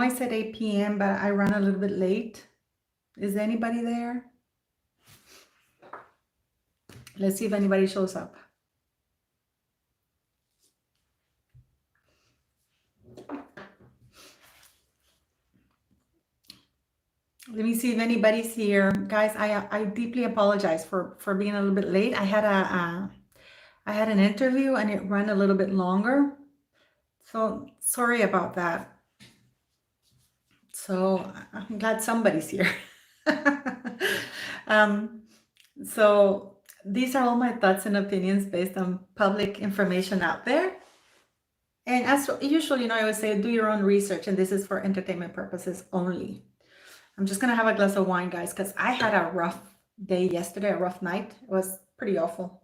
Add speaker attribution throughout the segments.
Speaker 1: I said 8 p.m., but I ran a little bit late. Is anybody there? Let's see if anybody shows up. Let me see if anybody's here. Guys, I deeply apologize for being a little bit late. I had an interview and it ran a little bit longer. So sorry about that. So I'm glad somebody's here. So these are all my thoughts and opinions based on public information out there. And as usual, I always say, do your own research, and this is for entertainment purposes only. I'm just gonna have a glass of wine, guys, because I had a rough day yesterday, a rough night. It was pretty awful.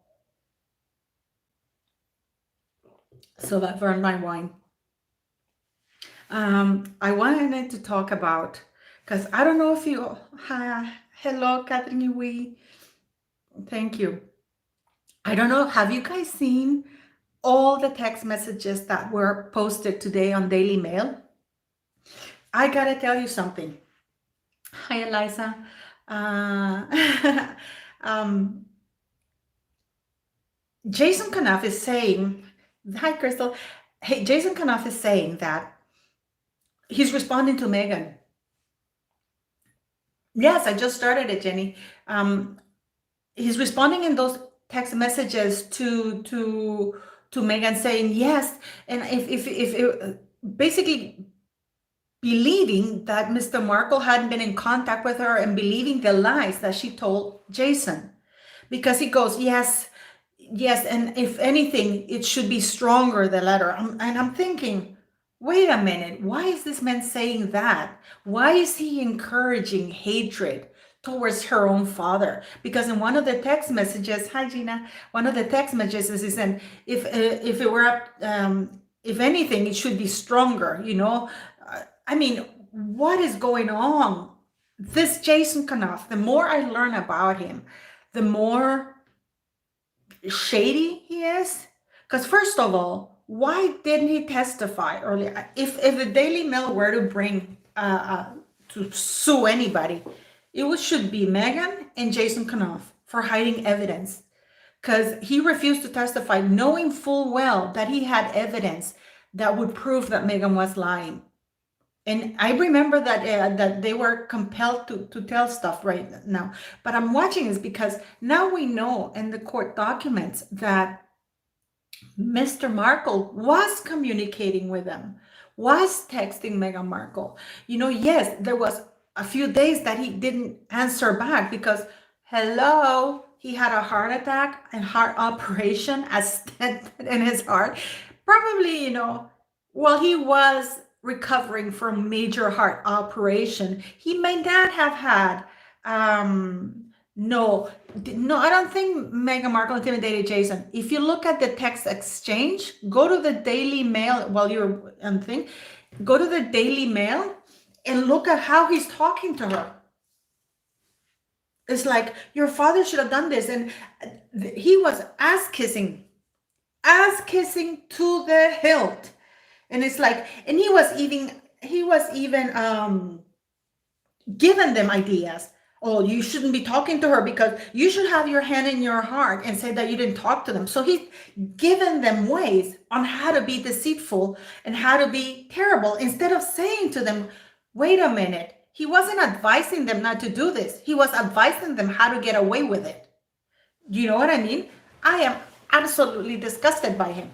Speaker 1: So that burned my wine. I wanted to talk about, because I don't know if you, hello, Catherine Yui. Thank you. I don't know, have you guys seen all the text messages that were posted today on Daily Mail? I gotta tell you something. Hi, Eliza. Jason Kanoff is saying, hi, Crystal. Hey, Jason Kanoff is saying that he's responding to Meghan. Yes, I just started it, Jenny. He's responding in those text messages to Meghan, saying yes, and if basically believing that Mr. Markle hadn't been in contact with her and believing the lies that she told Jason, because he goes, yes, and if anything, it should be stronger, the letter. And I'm thinking, wait a minute, why is this man saying that? Why is he encouraging hatred towards her own father? Because in one of the text messages, hi Gina, one of the text messages he said, if it were up, if anything, it should be stronger, I mean, what is going on? This Jason Kanoff, the more I learn about him, the more shady he is. Because first of all, why didn't he testify earlier? If the Daily Mail were to bring to sue anybody, it should be Meghan and Jason Kanoff for hiding evidence, because he refused to testify, knowing full well that he had evidence that would prove that Meghan was lying. And I remember that they were compelled to tell stuff right now. But I'm watching this because now we know in the court documents that Mr. Markle was communicating with them, was texting Meghan Markle. Yes, there was a few days that he didn't answer back because, hello, he had a heart attack and heart operation, a stent in his heart. Probably, while he was recovering from major heart operation, he may not have had no, I don't think Meghan Markle intimidated Jason. If you look at the text exchange, go to the Daily Mail while you're on thing, go to the Daily Mail and look at how he's talking to her. It's like, your father should have done this. And he was ass kissing to the hilt. And it's like, and he was even giving them ideas. Oh, you shouldn't be talking to her because you should have your hand in your heart and say that you didn't talk to them. So he's given them ways on how to be deceitful and how to be terrible, instead of saying to them, wait a minute. He wasn't advising them not to do this. He was advising them how to get away with it. You know what I mean? I am absolutely disgusted by him.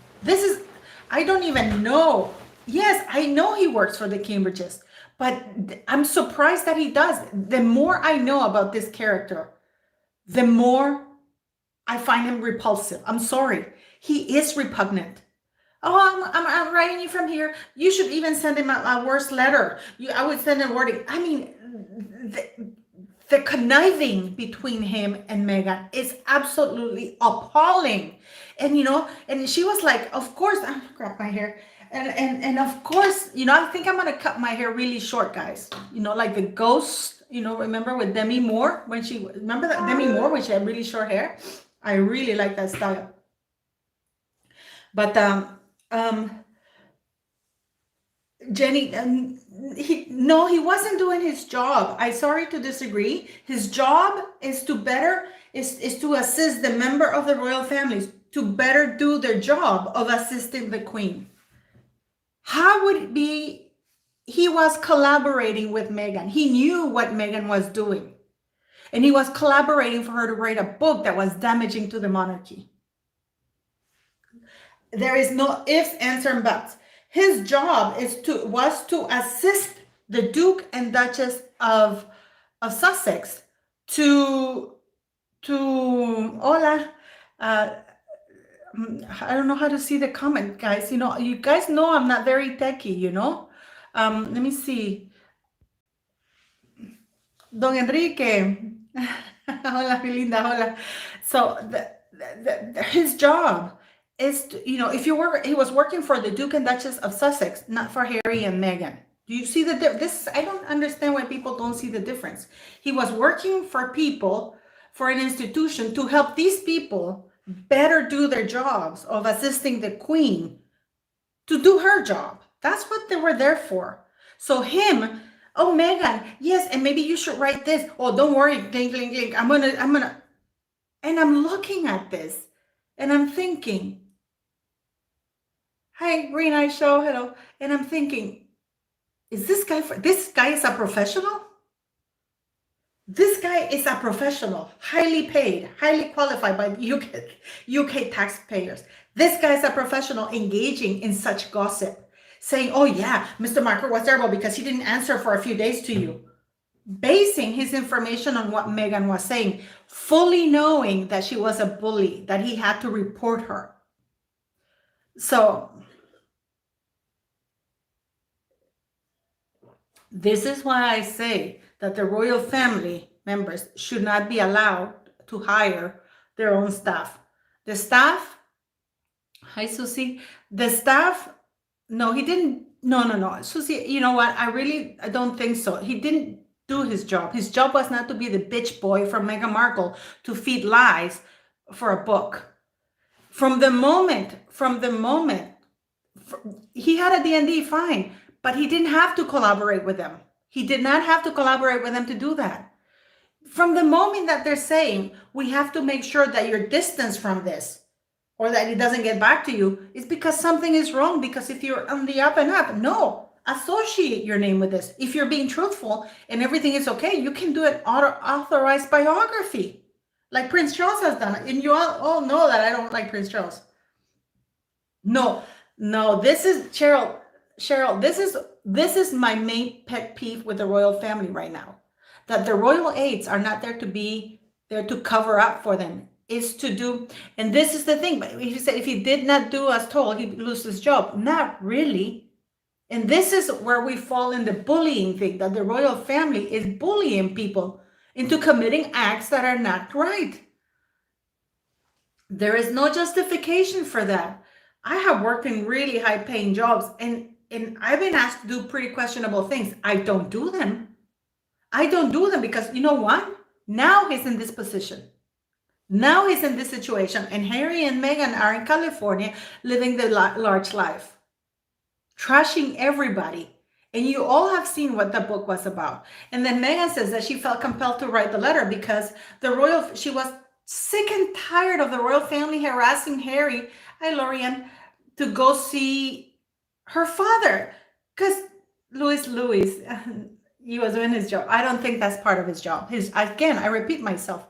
Speaker 1: I don't even know. Yes, I know he works for the Cambridges, but I'm surprised that he does. The more I know about this character, the more I find him repulsive. I'm sorry. He is repugnant. Oh, I'm writing you from here. You should even send him a worse letter. I would send a wording. I mean, the conniving between him and Meghan is absolutely appalling. And, and she was like, of course, I'm gonna grab my hair. And of course, I think I'm going to cut my hair really short, guys. Like the ghost, remember with Demi Moore remember that Demi Moore when she had really short hair? I really like that style. But, Jenny, No, he wasn't doing his job. I'm sorry to disagree. His job is to assist the member of the royal families to better do their job of assisting the queen. How would it be? He was collaborating with Meghan. He knew what Meghan was doing. And he was collaborating for her to write a book that was damaging to the monarchy. There is no ifs, ands, and buts. His job was to assist the Duke and Duchess of Sussex to hola. I don't know how to see the comment, guys. You guys know I'm not very techie, Let me see. Don Enrique. Hola, mi linda, hola. So his job is to, he was working for the Duke and Duchess of Sussex, not for Harry and Meghan. Do you see this? I don't understand why people don't see the difference. He was working for people, for an institution, to help these people better do their jobs of assisting the queen to do her job. That's what they were there for. So him, oh, Meghan, yes, and maybe you should write this. Oh, don't worry, ding, ding, ding. I'm gonna, and I'm looking at this, and I'm thinking, hi, Green Eye Show, hello. And I'm thinking, this guy is a professional? This guy is a professional, highly paid, highly qualified by UK taxpayers. This guy is a professional engaging in such gossip, saying, oh yeah, Mr. Markle was terrible because he didn't answer for a few days to you. Basing his information on what Meghan was saying, fully knowing that she was a bully, that he had to report her. So this is why I say that the royal family members should not be allowed to hire their own staff. The staff, hi Susie, the staff, no, he didn't, no. Susie, you know what, I don't think so. He didn't do his job. His job was not to be the bitch boy from Meghan Markle to feed lies for a book. From the moment, he had a D&D, fine, but he didn't have to collaborate with them. He did not have to collaborate with them to do that. From the moment that they're saying, we have to make sure that you're distanced from this, or that it doesn't get back to you, it's because something is wrong. Because if you're on the up and up, no, associate your name with this. If you're being truthful and everything is okay, you can do an authorized biography, like Prince Charles has done. And you all know that I don't like Prince Charles. No, this is Cheryl, this is my main pet peeve with the royal family right now. That the royal aides are not there to be there to cover up for them. Is to do, and this is the thing, but he said if he did not do as told, he'd lose his job. Not really. And this is where we fall in the bullying thing, that the royal family is bullying people into committing acts that are not right. There is no justification for that. I have worked in really high paying jobs, and I've been asked to do pretty questionable things. I don't do them. Because you know what? Now he's in this position. Now he's in this situation, and Harry and Meghan are in California living the large life, trashing everybody. And you all have seen what the book was about. And then Meghan says that she felt compelled to write the letter because she was sick and tired of the royal family harassing Harry, hi Lorian, to go see her father. Because Louis, he was doing his job. I don't think that's part of his job. Again, I repeat myself.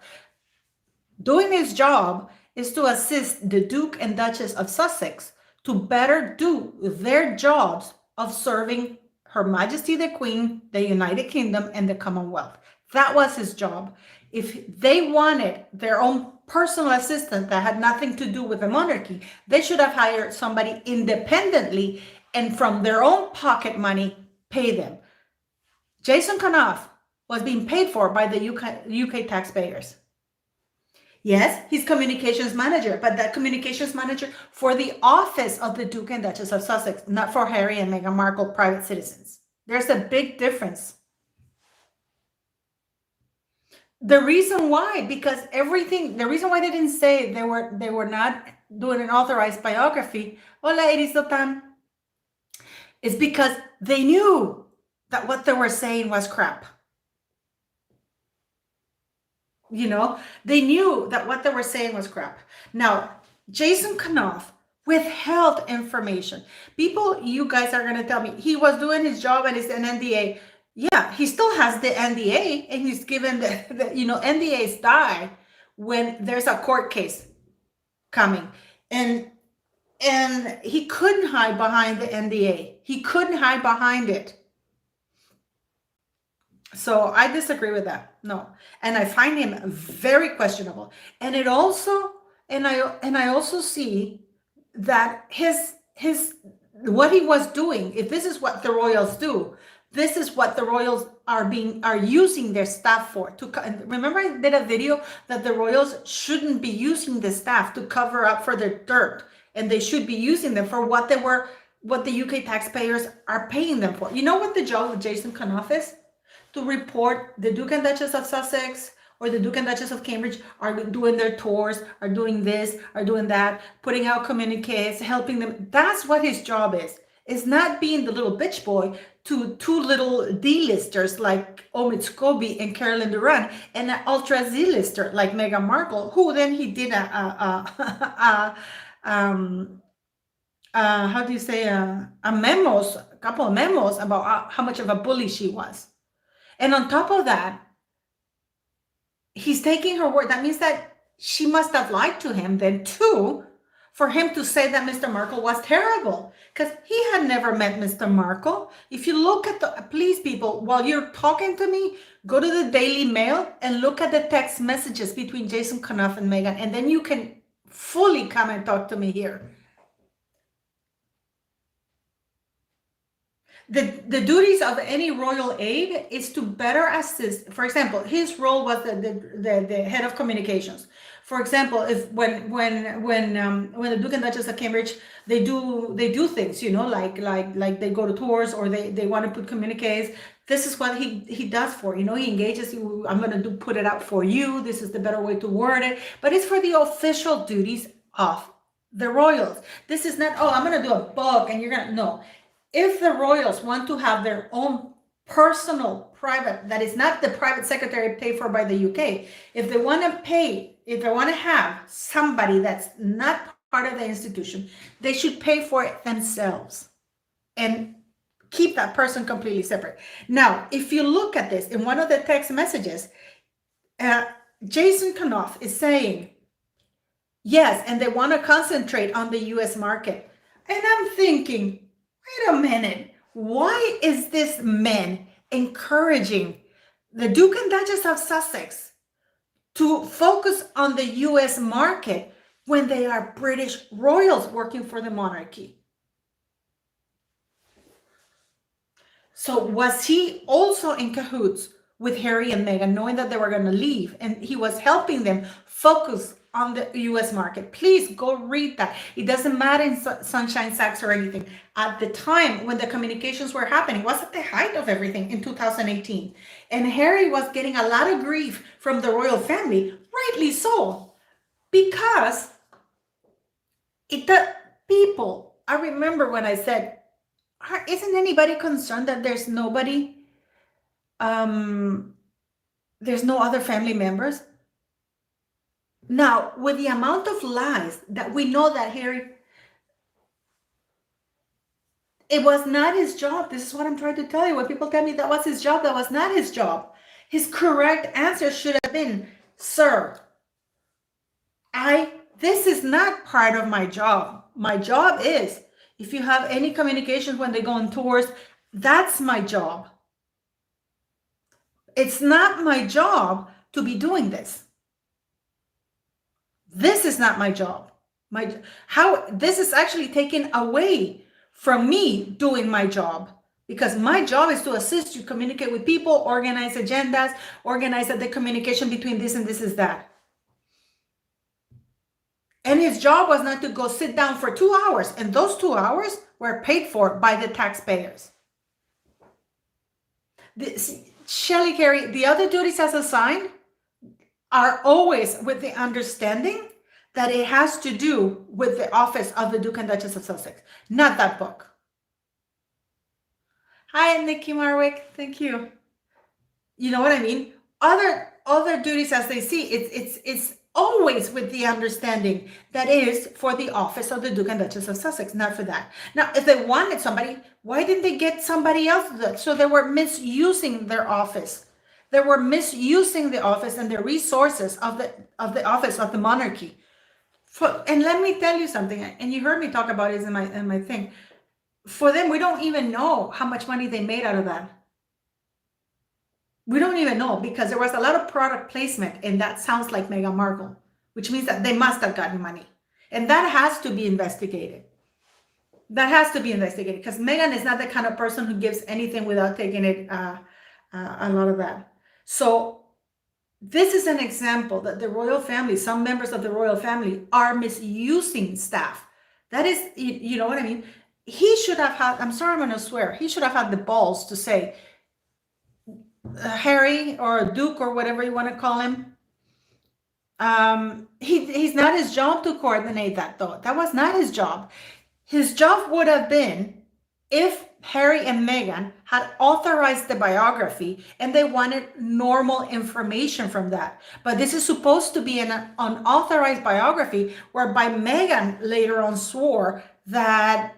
Speaker 1: Doing his job is to assist the Duke and Duchess of Sussex to better do their jobs of serving Her Majesty the Queen, the United Kingdom, and the Commonwealth. That was his job. If they wanted their own personal assistant that had nothing to do with the monarchy, they should have hired somebody independently and from their own pocket money, pay them. Jason Kanoff was being paid for by the UK taxpayers. Yes, he's communications manager, but that communications manager for the office of the Duke and Duchess of Sussex, not for Harry and Meghan Markle, private citizens. There's a big difference. The reason why they didn't say they were not doing an authorized biography, hola Erisotan, is because they knew that what they were saying was crap. They knew that what they were saying was crap. Now, Jason Knopf withheld information. People, you guys are going to tell me he was doing his job and it's an NDA. Yeah, he still has the NDA, and he's given NDAs die when there's a court case coming. And he couldn't hide behind the NDA. He couldn't hide behind it. So I disagree with that. No. And I find him very questionable. And I also see that his what he was doing, if this is what the Royals do, this is what the Royals are using their staff for. Remember, I did a video that the Royals shouldn't be using the staff to cover up for their dirt, and they should be using them for what the UK taxpayers are paying them for. You know what the job of Jason Knopf is? To report the Duke and Duchess of Sussex or the Duke and Duchess of Cambridge are doing their tours, are doing this, are doing that, putting out communiques, helping them. That's what his job is. It's not being the little bitch boy to two little D-listers like Omid Scobie and Carolyn Durant, and an ultra Z-lister like Meghan Markle, who then he did a couple of memos about how much of a bully she was. And on top of that, he's taking her word. That means that she must have lied to him then too, for him to say that Mr. Markle was terrible, because he had never met Mr. Markle. If you look at please people, while you're talking to me, go to the Daily Mail and look at the text messages between Jason Knopf and Meghan, and then you can fully come and talk to me here. The duties of any royal aide is to better assist. For example, his role was the head of communications. For example, if when the Duke and Duchess of Cambridge, they do things, like they go to tours, or they want to put communiques. This is what he does for, he engages you. I'm going to put it out for you. This is the better way to word it. But it's for the official duties of the royals. This is not, I'm going to do a book and you're going to, no. If the royals want to have their own personal private, that is not the private secretary paid for by the UK, if they want to have somebody that's not part of the institution, they should pay for it themselves and keep that person completely separate. Now, if you look at this in one of the text messages, Jason Knopf is saying, yes, and they want to concentrate on the US market. And I'm thinking, wait a minute, why is this man encouraging the Duke and Duchess of Sussex to focus on the US market when they are British royals working for the monarchy? So was he also in cahoots with Harry and Meghan, knowing that they were going to leave, and he was helping them focus on the US market? Please go read that. It doesn't matter in Sunshine Sacks or anything. At the time when the communications were happening, was at the height of everything in 2018. And Harry was getting a lot of grief from the royal family, rightly so, because people, I remember when I said, isn't anybody concerned that there's nobody, there's no other family members? Now, with the amount of lies that we know that Harry, it was not his job. This is what I'm trying to tell you. When people tell me that was his job, that was not his job. His correct answer should have been, sir, this is not part of my job. My job is, if you have any communications when they go on tours, that's my job. It's not my job to be doing this. This is not my job. This is actually taken away from me doing my job, because my job is to assist you, communicate with people, organize agendas, organize the communication between this and this is that. And his job was not to go sit down for 2 hours, and those 2 hours were paid for by the taxpayers. Shelley Carey, the other duties as assigned are always with the understanding that it has to do with the office of the Duke and Duchess of Sussex, not that book. Hi, Nikki Marwick. Thank you. You know what I mean? Other duties as they see, it's always with the understanding that is for the office of the Duke and Duchess of Sussex, not for that. Now, if they wanted somebody, why didn't they get somebody else? So they were misusing their office. They were misusing the office and the resources of the office of the monarchy. And let me tell you something, and you heard me talk about it in my thing. For them, we don't even know how much money they made out of that. We don't even know, because there was a lot of product placement, and that sounds like Meghan Markle, which means that they must have gotten money. And that has to be investigated. That has to be investigated, because Meghan is not the kind of person who gives anything without taking it, a lot of that. So this is an example that the royal family, some members of the royal family, are misusing staff. That is, you know what I mean? He should have had, I'm sorry, I'm going to swear, he should have had the balls to say, Harry or Duke or whatever you want to call him, he's not his job to coordinate that, though. That was not his job. His job would have been if Harry and Meghan had authorized the biography and they wanted normal information from that. But this is supposed to be an unauthorized biography, whereby Meghan later on swore that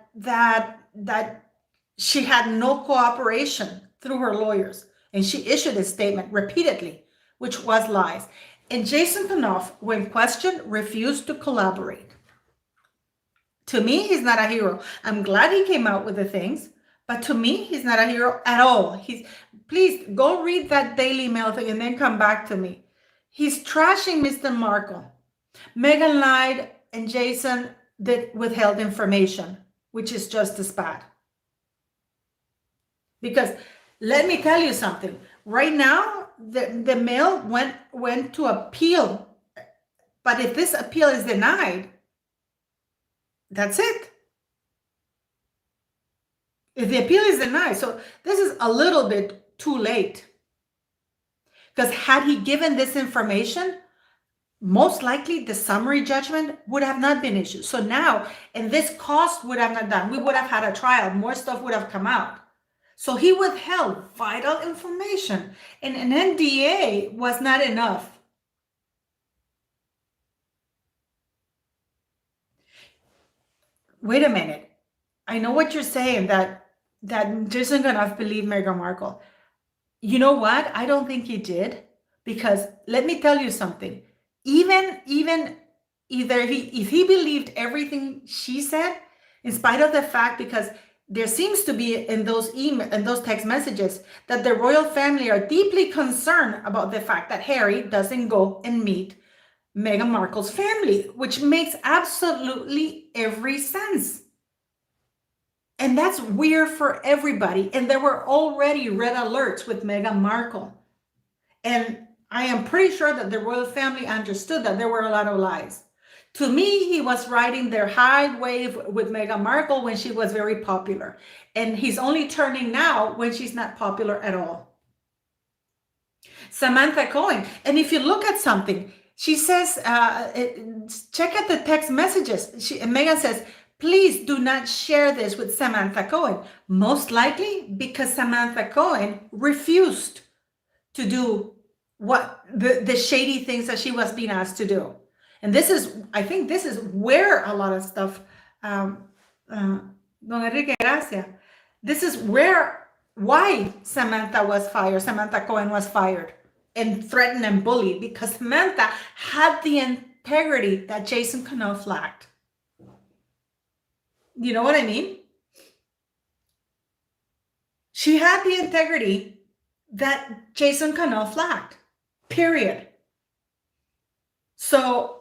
Speaker 1: she had no cooperation through her lawyers. And she issued a statement repeatedly, which was lies. And Jason Knopf, when questioned, refused to collaborate. To me, he's not a hero. I'm glad he came out with the things, but to me, he's not a hero at all. Please go read that Daily Mail thing and then come back to me. He's trashing Mr. Markle. Meghan lied and Jason withheld information, which is just as bad. Because let me tell you something. Right now, the mail went to appeal. But if this appeal is denied, that's it. If the appeal is denied, so this is a little bit too late. Because had he given this information, most likely the summary judgment would have not been issued. So now, and this cost would have not done. We would have had a trial. More stuff would have come out. So he withheld vital information, and an NDA was not enough. Wait a minute. I know what you're saying, that Jason Knopf believed Meghan Markle. You know what? I don't think he did, because let me tell you something. Even if he believed everything she said, in spite of the fact, because there seems to be in those text messages that the royal family are deeply concerned about the fact that Harry doesn't go and meet Meghan Markle's family, which makes absolutely every sense. And that's weird for everybody. And there were already red alerts with Meghan Markle. And I am pretty sure that the royal family understood that there were a lot of lies. To me, he was riding their high wave with Meghan Markle when she was very popular. And he's only turning now when she's not popular at all. Samantha Cohen. And if you look at something, she says, check out the text messages. Meghan says, please do not share this with Samantha Cohen. Most likely because Samantha Cohen refused to do what the shady things that she was being asked to do. And I think this is where a lot of stuff, Don Enrique Gracia, this is why Samantha Cohen was fired and threatened and bullied, because Samantha had the integrity that Jason Knopf lacked. You know what I mean? She had the integrity that Jason Knopf lacked, period. So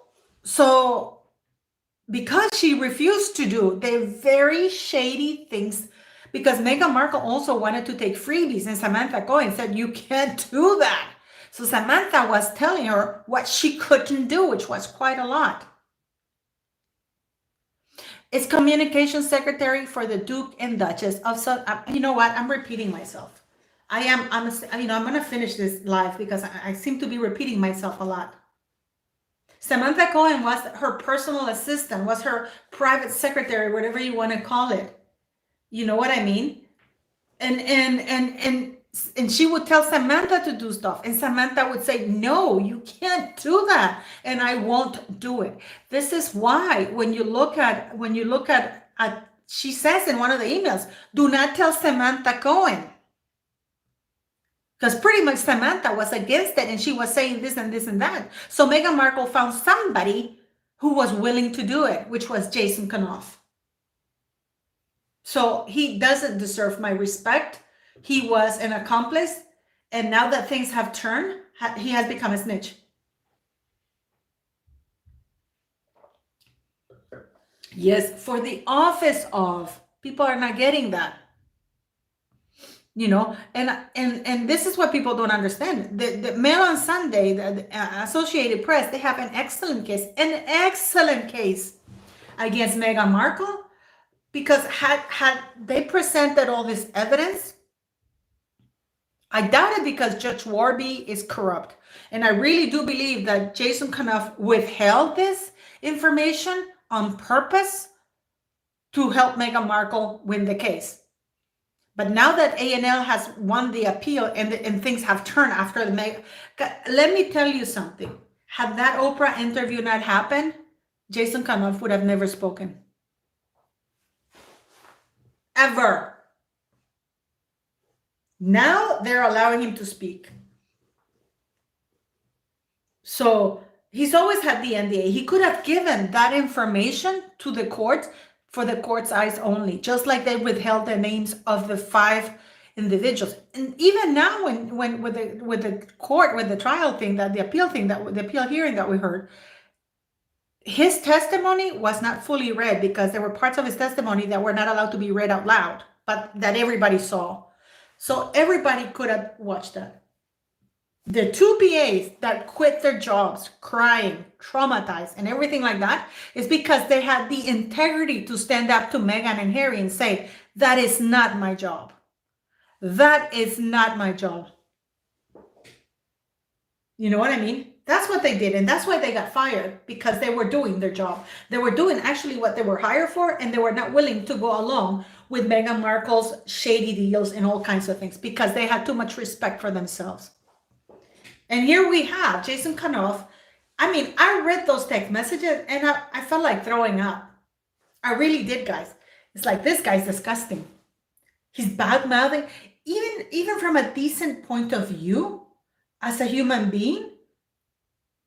Speaker 1: because she refused to do the very shady things, because Meghan Markle also wanted to take freebies, and Samantha Cohen said, you can't do that. So Samantha was telling her what she couldn't do, which was quite a lot. It's communication secretary for the Duke and Duchess of Sussex. You know what? I'm repeating myself. I'm going to finish this live because I seem to be repeating myself a lot. Samantha Cohen was her personal assistant, was her private secretary, whatever you want to call it. You know what I mean? And she would tell Samantha to do stuff, and Samantha would say, no, you can't do that, and I won't do it. This is why when you look at she says in one of the emails, do not tell Samantha Cohen, because pretty much Samantha was against it, and she was saying this and this and that. So Meghan Markle found somebody who was willing to do it, which was Jason Kanoff. So he doesn't deserve my respect. He was an accomplice, and now that things have turned, he has become a snitch. Yes, for the office of, people are not getting that. You know, and this is what people don't understand. The Mail on Sunday, the Associated Press, they have an excellent case against Meghan Markle, because had they presented all this evidence, I doubt it, because Judge Warby is corrupt. And I really do believe that Jason Kanoff withheld this information on purpose to help Meghan Markle win the case. But now that A&L has won the appeal and things have turned after the let me tell you something. Had that Oprah interview not happened, Jason Kanoff would have never spoken. Ever. Now they're allowing him to speak. So he's always had the NDA. He could have given that information to the courts for the court's eyes only, just like they withheld the names of the 5 individuals. And even now, when with the court, with the trial thing, that the appeal thing, that the appeal hearing that we heard, his testimony was not fully read, because there were parts of his testimony that were not allowed to be read out loud, but that everybody saw. So everybody could have watched that. The 2 PAs that quit their jobs crying, traumatized, and everything like that, is because they had the integrity to stand up to Meghan and Harry and say, that is not my job. That is not my job. You know what I mean? That's what they did, and that's why they got fired, because they were doing their job. They were doing actually what they were hired for, and they were not willing to go along with Meghan Markle's shady deals and all kinds of things, because they had too much respect for themselves. And here we have Jason Kanoff. I mean, I read those text messages and I felt like throwing up. I really did, guys. It's like, this guy's disgusting. He's bad-mouthing. Even from a decent point of view, as a human being,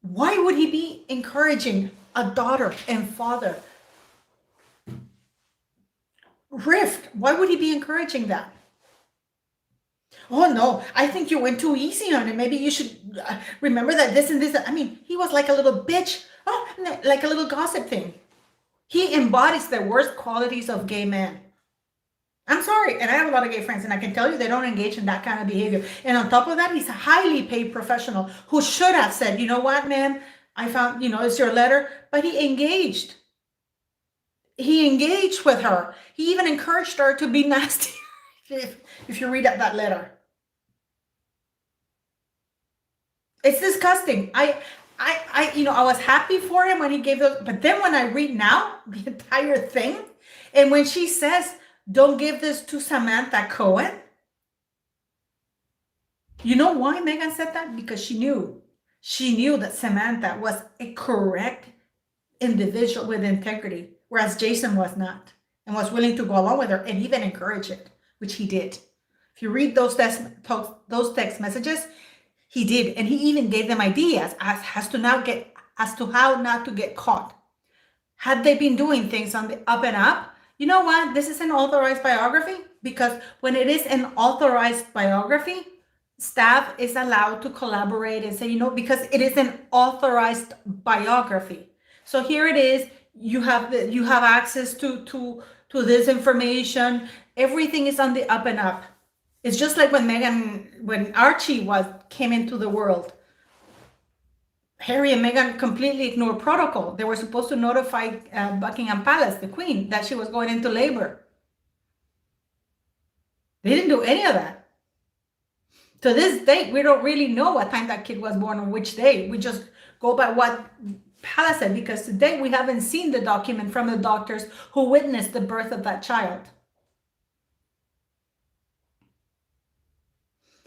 Speaker 1: why would he be encouraging a daughter and father rift? Why would he be encouraging that? Oh no, I think you went too easy on it. Maybe you should remember that this and this. I mean, he was like a little bitch. Oh, like a little gossip thing. He embodies the worst qualities of gay men. I'm sorry, and I have a lot of gay friends, and I can tell you they don't engage in that kind of behavior. And on top of that, he's a highly paid professional who should have said, you know what, man, I found, it's your letter. But he engaged. He engaged with her. He even encouraged her to be nasty. If you read that letter, it's disgusting. I was happy for him when he gave those, but then when I read now the entire thing, and when she says, don't give this to Samantha Cohen, you know why Meghan said that? Because she knew that Samantha was a correct individual with integrity, whereas Jason was not, and was willing to go along with her and even encourage it, which he did. If you read those text messages, he did, and he even gave them ideas as to how not to get caught. Had they been doing things on the up and up, you know what? This is an authorized biography, because when it is an authorized biography, staff is allowed to collaborate and say, because it is an authorized biography. So here it is. You have access to this information. Everything is on the up and up. It's just like when Archie came into the world. Harry and Meghan completely ignored protocol. They were supposed to notify Buckingham Palace, the Queen, that she was going into labor. They didn't do any of that. To this date, we don't really know what time that kid was born on which day. We just go by what Palace said, because today we haven't seen the document from the doctors who witnessed the birth of that child.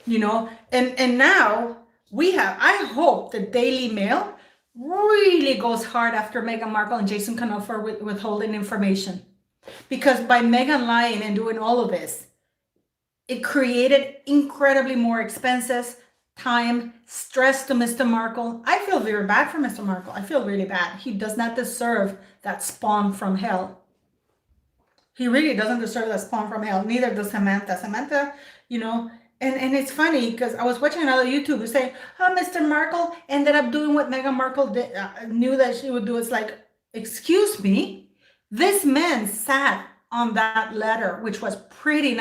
Speaker 1: and now we have, I hope the Daily Mail really goes hard after Meghan Markle and Jason Cano for withholding information. Because by Meghan lying and doing all of this, it created incredibly more expenses, time, stress to Mr. Markle. I feel very bad for Mr. Markle. I feel really bad. He does not deserve that spawn from hell. He really doesn't deserve that spawn from hell. Neither does Samantha. Samantha, and it's funny because I was watching another YouTuber say, "Oh, Mr. Markle ended up doing what Meghan Markle did, knew that she would do." It's like, excuse me, this man sat on that letter, which was pretty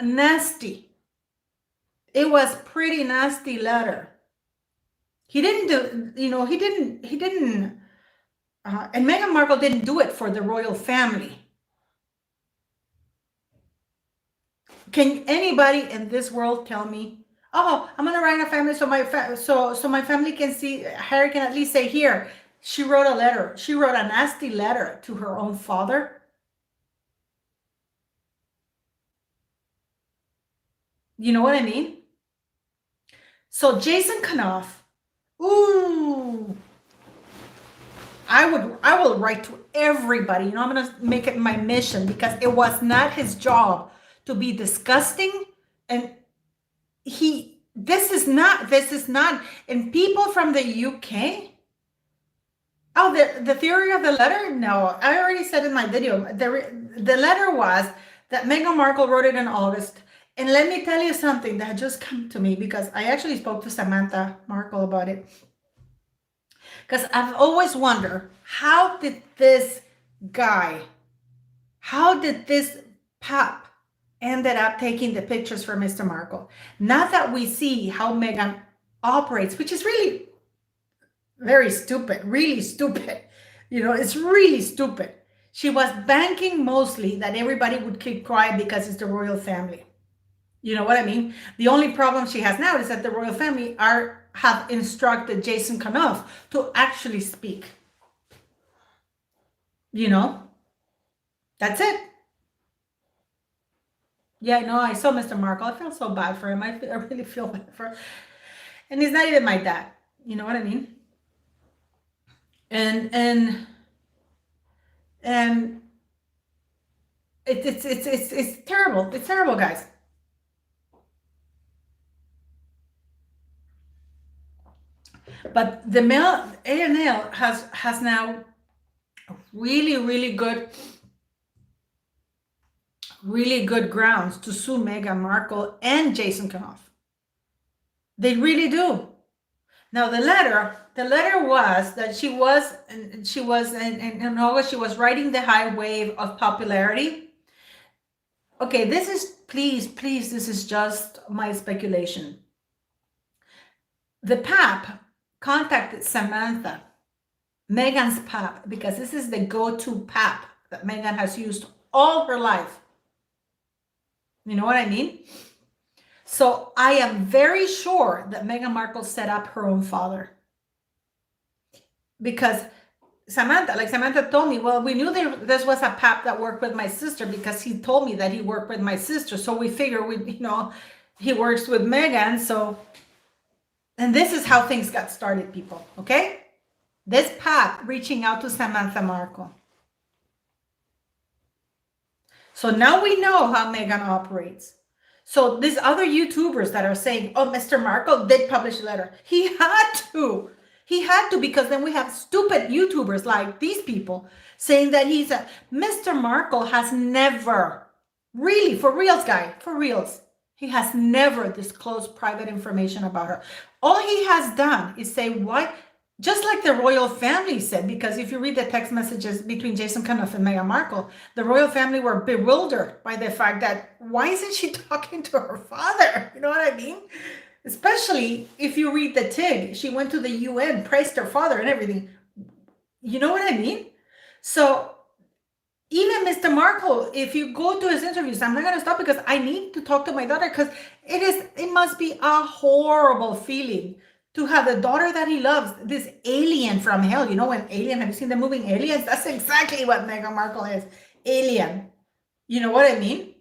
Speaker 1: nasty. It was pretty nasty letter. He didn't do, he didn't, and Meghan Markle didn't do it for the royal family. Can anybody in this world tell me, oh, I'm gonna write a family so my family can see, Harry can at least say, here, she wrote a letter. She wrote a nasty letter to her own father. You know what I mean? So Jason Kanoff, ooh, I will write to everybody. I'm gonna make it my mission, because it was not his job to be disgusting, and this is not, and people from the UK. Oh, the theory of the letter? No, I already said in my video. The letter was that Meghan Markle wrote it in August. And let me tell you something that just come to me, because I actually spoke to Samantha Markle about it. Because I've always wondered, how did this pap ended up taking the pictures for Mr. Markle? Now that we see how Meghan operates, which is really very stupid, really stupid. It's really stupid. She was banking mostly that everybody would keep quiet because it's the royal family. You know what I mean? The only problem she has now is that the royal family have instructed Jason Kanoff to actually speak. That's it. Yeah, I know. I saw Mr. Markle. I feel so bad for him. I really feel bad for him. And he's not even my dad. You know what I mean? And it's terrible. It's terrible, guys. But the ANL has now really, really good grounds to sue Meghan Markle and Jason Kanoff. They really do. Now the letter was that she was in August, she was riding the high wave of popularity. Okay, this is, please, this is just my speculation. The pap contacted Samantha, Meghan's pap, because this is the go-to pap that Meghan has used all her life. You know what I mean? So I am very sure that Meghan Markle set up her own father. Because Samantha told me, well, we knew this was a pap that worked with my sister, because he told me that he worked with my sister. So we figure he works with Meghan. So, and this is how things got started, people. Okay. This pap reaching out to Samantha Markle. So now we know how Meghan operates. So these other YouTubers that are saying, oh, Mr. Markle did publish a letter. He had to, because then we have stupid YouTubers like these people saying that Mr. Markle has never, really, for reals, guy, for reals, he has never disclosed private information about her. All he has done is say, why? Just like the royal family said, because if you read the text messages between Jason Kanoff and Meghan Markle, the royal family were bewildered by the fact that, why isn't she talking to her father? You know what I mean? Especially if you read the TIG, she went to the UN, praised her father and everything. You know what I mean? So even Mr. Markle, if you go to his interviews, I'm not going to stop because I need to talk to my daughter, because it must be a horrible feeling to have the daughter that he loves, this alien from hell. You know, when Alien, have you seen the movie Aliens? That's exactly what Meghan Markle is. Alien. You know what I mean?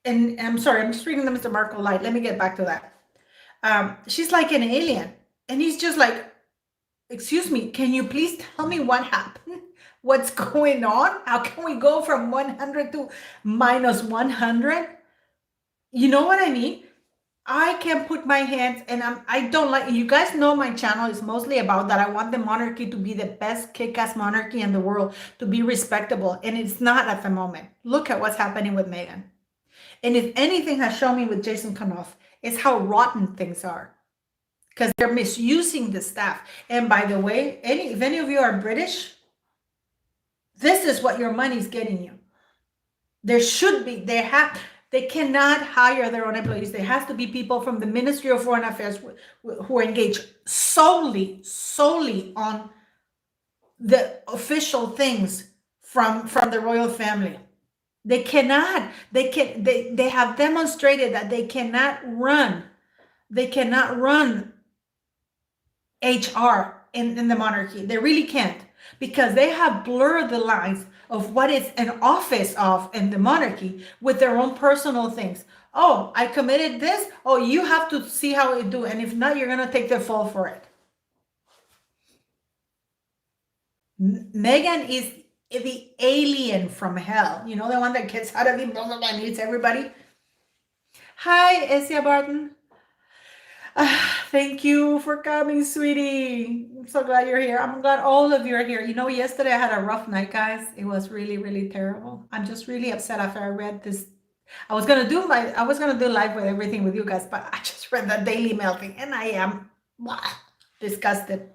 Speaker 1: and I'm sorry, I'm just reading the Mr. Markle light. Let me get back to that. She's like an alien. And he's just like, excuse me, can you please tell me what happened? What's going on? How can we go from 100 to minus 100? You know what I mean? I can put my hands, and I don't like, you guys know my channel is mostly about that. I want the monarchy to be the best kick-ass monarchy in the world, to be respectable. And it's not at the moment. Look at what's happening with Meghan. And if anything has shown me with Jason Kanoff, is how rotten things are. Because they're misusing the staff. And by the way, if any of you are British, this is what your money's getting you. There should be, they cannot hire their own employees. There has to be people from the Ministry of Foreign Affairs who are engaged solely on the official things from the royal family. They have demonstrated that they cannot run HR in the monarchy. They really can't, because they have blurred the lines of what is an office of in the monarchy with their own personal things. Oh, I committed this. Oh, you have to see how I do. And if not, you're going to take the fall for it. Meghan is the alien from hell. You know, the one that gets out of the blah, blah, blah, and eats everybody. Hi, Essia Barton. Thank you for coming, sweetie. I'm so glad you're here. I'm glad all of you are here. You know, yesterday I had a rough night, guys. It was really, really terrible. I'm just really upset after I read this. I was gonna do live with everything with you guys, but I just read that Daily Mail thing, and I am disgusted.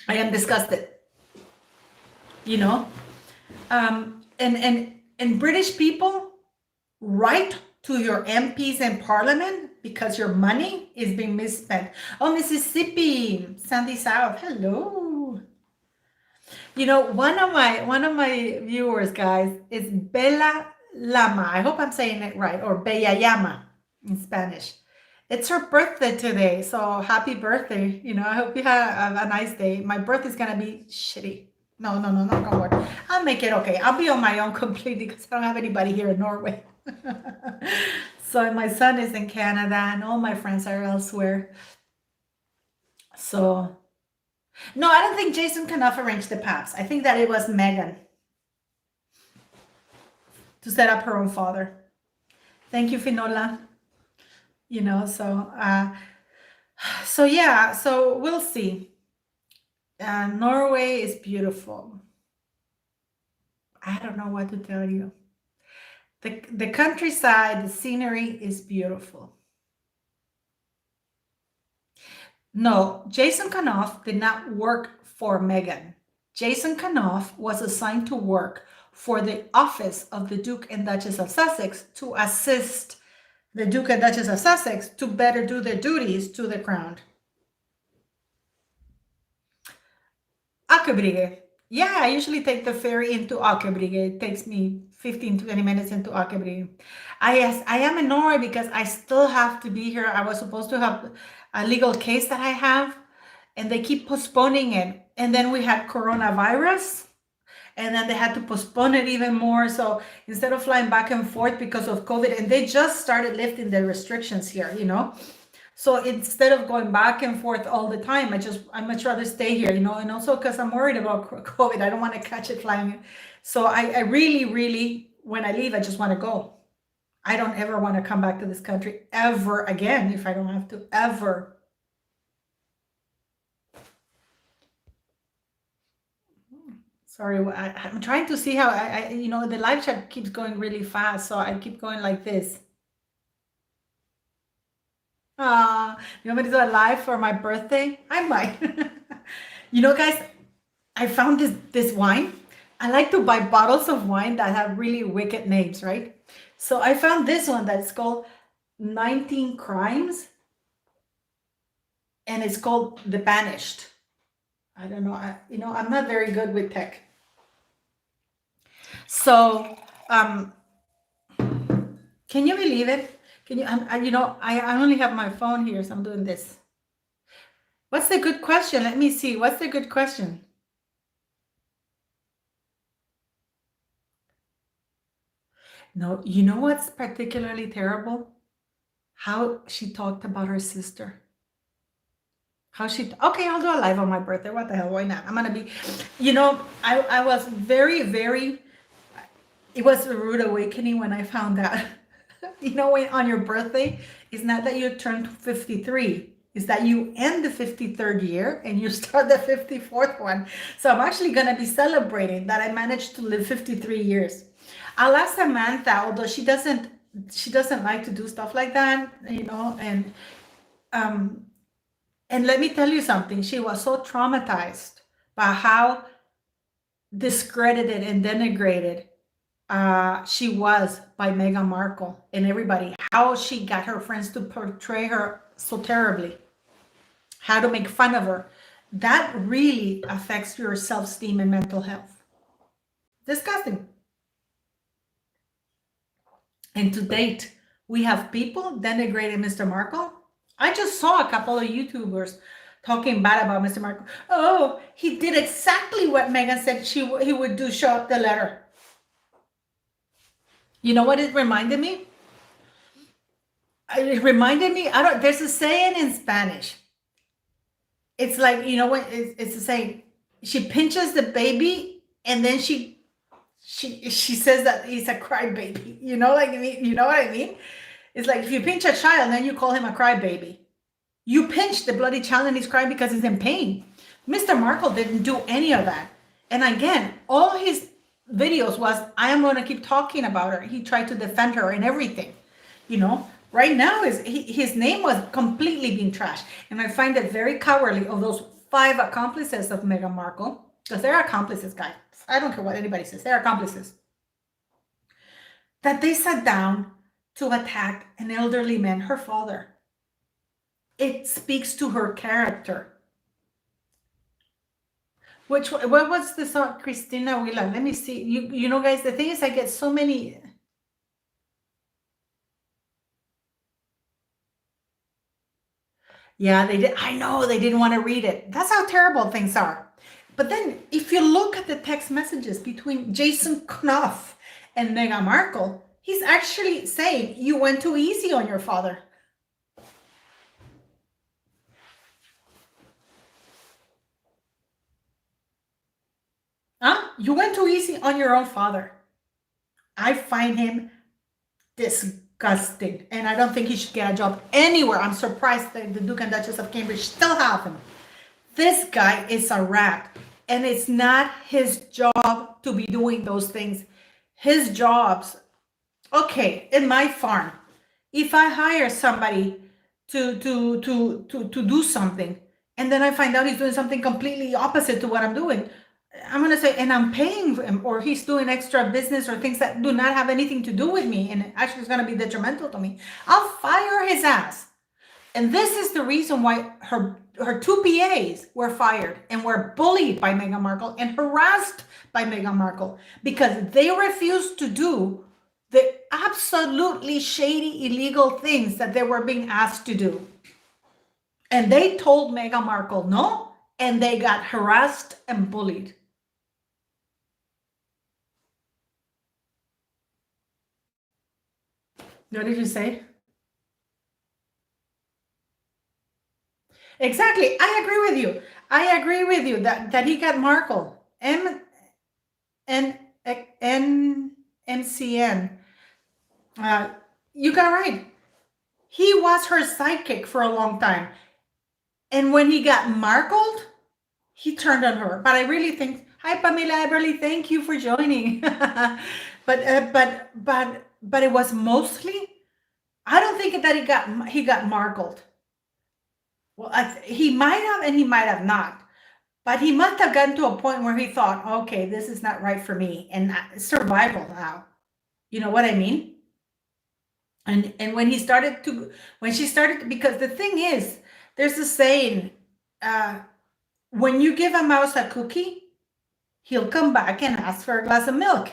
Speaker 1: I am disgusted. You know, and British people, write to your MPs in Parliament, because your money is being misspent. Oh, Mississippi, Sandy South, hello. You know, one of my viewers, guys, is Bella Lama. I hope I'm saying it right, or Bella Llama in Spanish. It's her birthday today, so happy birthday. You know, I hope you have a nice day. My birthday's gonna be shitty. No, not gonna work. I'll make it okay. I'll be on my own completely, because I don't have anybody here in Norway. So my son is in Canada and all my friends are elsewhere. So no, I don't think Jason Kanoff arranged the paps. I think that it was Meghan to set up her own father. Thank you, Finola. You know, so yeah, so we'll see. Norway is beautiful. I don't know what to tell you. The countryside, the scenery is beautiful. No, Jason Kanoff did not work for Meghan. Jason Kanoff was assigned to work for the office of the Duke and Duchess of Sussex to assist the Duke and Duchess of Sussex to better do their duties to the crown. Akebrige. Yeah, I usually take the ferry into Akebrige. It takes me 15-20 minutes into Akebrige. I am in Norway because I still have to be here. I was supposed to have a legal case that I have, and they keep postponing it. And then we had coronavirus, and then they had to postpone it even more. So instead of flying back and forth because of COVID, and they just started lifting the restrictions here, you know. So instead of going back and forth all the time, I much rather stay here, you know, and also because I'm worried about COVID. I don't want to catch it flying. So I really, when I leave, I just want to go. I don't ever want to come back to this country ever again if I don't have to, ever. Sorry, I'm trying to see how you know, the live chat keeps going really fast, so I keep going like this. You want me to do a live for my birthday? I might. You know, guys, I found this wine. I like to buy bottles of wine that have really wicked names, right? So I found this one that's called 19 Crimes, and it's called The Banished. I don't know. You know, I'm not very good with tech. So, can you believe it? Can you? You know, I only have my phone here, so I'm doing this. What's the good question? Let me see. What's the good question? No, you know what's particularly terrible? How she talked about her sister. Okay, I'll do a live on my birthday. What the hell? Why not? I'm gonna be, I was very, very, it was a rude awakening when I found out, when on your birthday, it's not that you turn 53, it's that you end the 53rd year and you start the 54th one. So I'm actually gonna be celebrating that I managed to live 53 years. I'll ask Samantha, although she doesn't like to do stuff like that, um, and let me tell you something. She was so traumatized by how discredited and denigrated she was by Meghan Markle and everybody. How she got her friends to portray her so terribly. How to make fun of her. That really affects your self-esteem and mental health. Disgusting. And to date, we have people denigrating Mr. Markle. I just saw a couple of YouTubers talking bad about Mr. Markle. Oh, he did exactly what Meghan said he would do, show up the letter. You know what it reminded me? There's a saying in Spanish. It's like, what it's a saying, she pinches the baby and then she says that he's a crybaby. You know what I mean? It's like if you pinch a child, then you call him a crybaby. You pinch the bloody child and he's crying because he's in pain. Mr. Markle didn't do any of that. And again, all his videos was, I am going to keep talking about her. He tried to defend her and everything. Right now his name was completely being trashed. And I find it very cowardly of those 5 accomplices of Meghan Markle, because they're accomplices, guys. I don't care what anybody says. They're accomplices. That they sat down to attack an elderly man, her father. It speaks to her character. What was the song? Christina Willa. Let me see. You know, guys, the thing is I get so many. Yeah, they did. I know they didn't want to read it. That's how terrible things are. But then if you look at the text messages between Jason Knopf and Meghan Markle, he's actually saying you went too easy on your father. Huh? You went too easy on your own father. I find him disgusting. And I don't think he should get a job anywhere. I'm surprised that the Duke and Duchess of Cambridge still have him. This guy is a rat. And it's not his job to be doing those things. His jobs, okay, in my farm, if I hire somebody to do something, and then I find out he's doing something completely opposite to what I'm doing, I'm going to say, and I'm paying him, or he's doing extra business or things that do not have anything to do with me, and actually is going to be detrimental to me, I'll fire his ass. And this is the reason why her 2 PAs were fired and were bullied by Meghan Markle and harassed by Meghan Markle because they refused to do the absolutely shady, illegal things that they were being asked to do. And they told Meghan Markle no, and they got harassed and bullied. What did you say? Exactly. I agree with you that he got Markle. MCN. You got right. He was her sidekick for a long time. And when he got Markled, he turned on her. But I really think, hi Pamela Eberly, thank you for joining. but it was mostly, I don't think that he got Markled. Well, he might have and he might have not. But he must have gotten to a point where he thought, okay, this is not right for me. And survival now. You know what I mean? And when she started to, because the thing is, there's a saying, when you give a mouse a cookie, he'll come back and ask for a glass of milk.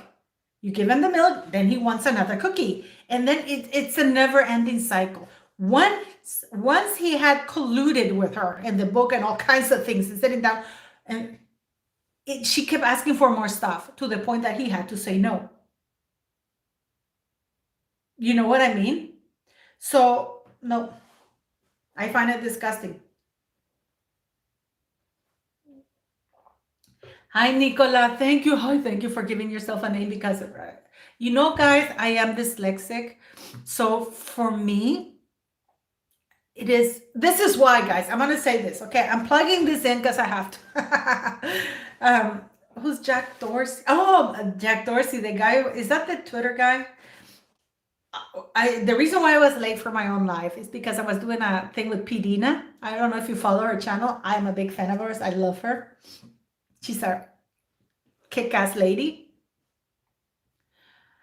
Speaker 1: You give him the milk, then he wants another cookie. And then it's a never-ending cycle. Once he had colluded with her in the book and all kinds of things and sitting down, and she kept asking for more stuff to the point that he had to say no. You know what I mean? So, no, I find it disgusting. Hi, Nicola. Thank you. Hi, thank you for giving yourself a name because, you know, guys, I am dyslexic. So for me, this is why, guys, I'm going to say this. Okay. I'm plugging this in because I have to. Who's Jack Dorsey? Oh, Jack Dorsey, the guy, is that the Twitter guy? The reason why I was late for my own life is because I was doing a thing with Pidina. I don't know if you follow her channel. I'm a big fan of hers. I love her. She's a kick-ass lady.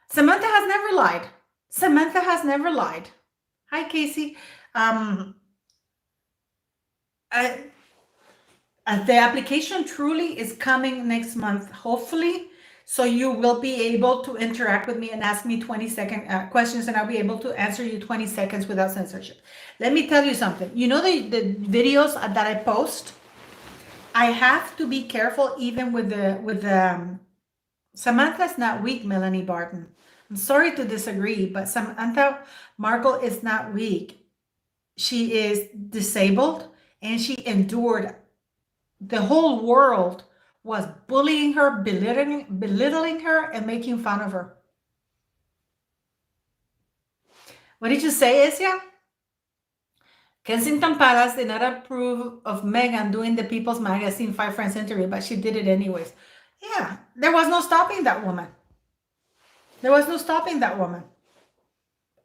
Speaker 1: Samantha has never lied. Samantha has never lied. Hi, Casey. The application truly is coming next month, hopefully. So you will be able to interact with me and ask me 20-second questions, and I'll be able to answer you 20 seconds without censorship. Let me tell you something. You know the videos that I post? I have to be careful even with the Samantha's not weak, Melanie Barton. I'm sorry to disagree, but Samantha Markle is not weak. She is disabled, and she endured. The whole world was bullying her, belittling her, and making fun of her. What did you say, Asia? Kensington Palace did not approve of Meghan doing the People's Magazine 5 Friends interview, but she did it anyways. Yeah, there was no stopping that woman. There was no stopping that woman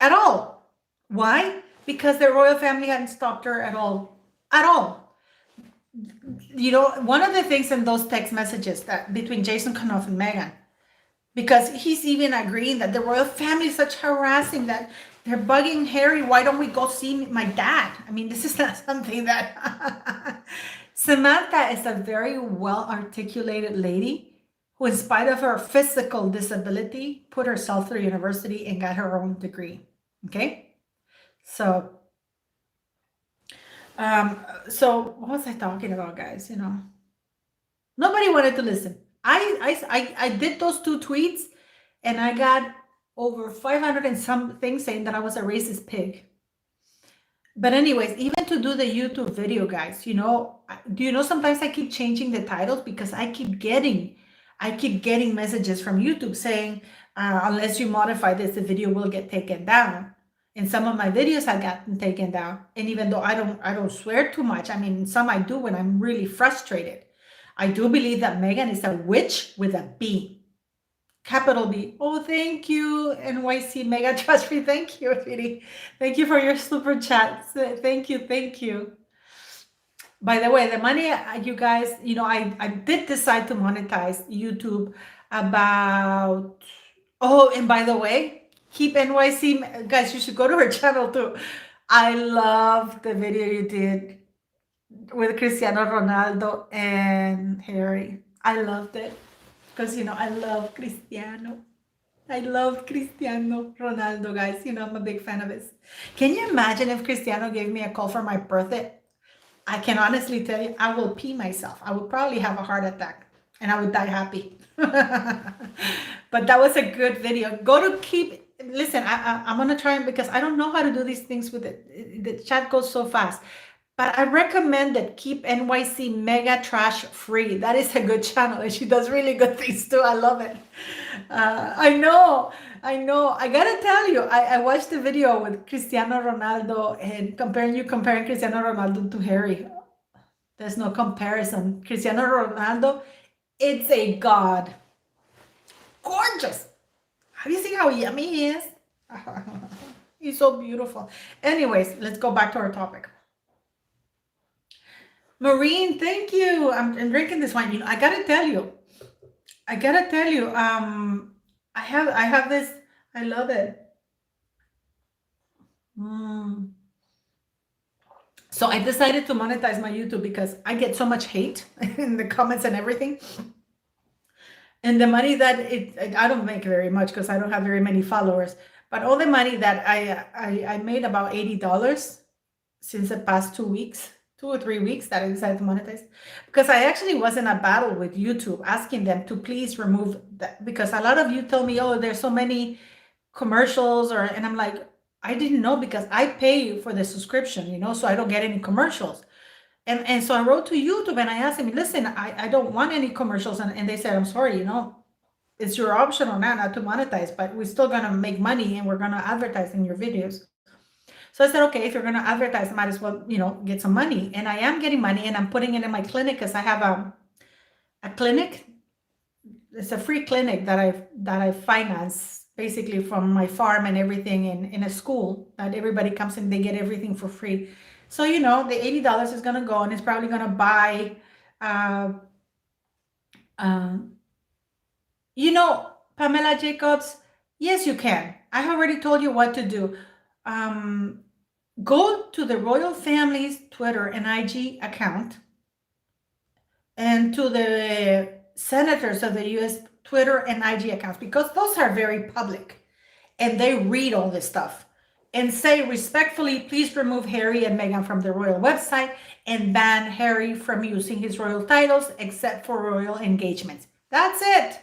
Speaker 1: at all. Why? Because the royal family hadn't stopped her at all. At all. You know, one of the things in those text messages that between Jason Kanoff and Meghan, because he's even agreeing that the royal family is such harassing that they're bugging Harry. Why don't we go see my dad? I mean, this is not something that Samantha is a very well articulated lady who, in spite of her physical disability, put herself through university and got her own degree. Okay, so what was I talking about, guys? You know, nobody wanted to listen. I did those 2 tweets, and I got over 500 and some things saying that I was a racist pig. But anyways, even to do the YouTube video, guys, you know, do you know sometimes I keep changing the titles because I keep getting messages from YouTube saying, unless you modify this, the video will get taken down. And some of my videos have gotten taken down. And even though I don't swear too much, I mean, some I do when I'm really frustrated. I do believe that Meghan is a witch with a B. Capital B. Oh, thank you, NYC Mega Trust Free. Thank you, Fidi. Thank you for your super chat. Thank you, thank you. By the way, the money, you guys, you know, I did decide to monetize YouTube about, oh, and by the way, keep NYC, guys, you should go to her channel too. I love the video you did with Cristiano Ronaldo and Harry. I loved it. Because, you know, I love Cristiano. I love Cristiano Ronaldo, guys. You know, I'm a big fan of his. Can you imagine if Cristiano gave me a call for my birthday? I can honestly tell you, I will pee myself. I would probably have a heart attack and I would die happy. But that was a good video. Go to keep, listen, I'm going to try it because I don't know how to do these things with it. The chat goes so fast. But I recommend that keep NYC Mega Trash Free. That is a good channel, and she does really good things too. I love it. I know. I gotta tell you, I watched the video with Cristiano Ronaldo and comparing Cristiano Ronaldo to Harry. There's no comparison. Cristiano Ronaldo, it's a god. Gorgeous. Have you seen how yummy he is? He's so beautiful. Anyways, let's go back to our topic. Maureen, thank you. I'm drinking this wine. You know, I gotta tell you. I have this. I love it. So I decided to monetize my YouTube because I get so much hate in the comments and everything. And the money that I don't make very much because I don't have very many followers. But all the money that I made about $80 since the past 2 weeks. 2 or 3 weeks that I decided to monetize, because I actually was in a battle with YouTube asking them to please remove that, because a lot of you tell me, oh, there's so many commercials, and I'm like, I didn't know because I pay for the subscription, so I don't get any commercials. And so I wrote to YouTube and I asked him, listen, I don't want any commercials. And they said, I'm sorry, it's your option or not to monetize, but we're still going to make money and we're going to advertise in your videos. So I said, okay, if you're going to advertise, I might as well, get some money. And I am getting money and I'm putting it in my clinic because I have a clinic. It's a free clinic that I finance basically from my farm and everything in a school that everybody comes and they get everything for free. So, the $80 is going to go and it's probably going to buy, uh, uh, Pamela Jacobs, yes, you can. I have already told you what to do. Go to the royal family's Twitter and IG account and to the senators of the US Twitter and IG accounts, because those are very public and they read all this stuff, and say respectfully, please remove Harry and Meghan from the royal website and ban Harry from using his royal titles except for royal engagements. That's it.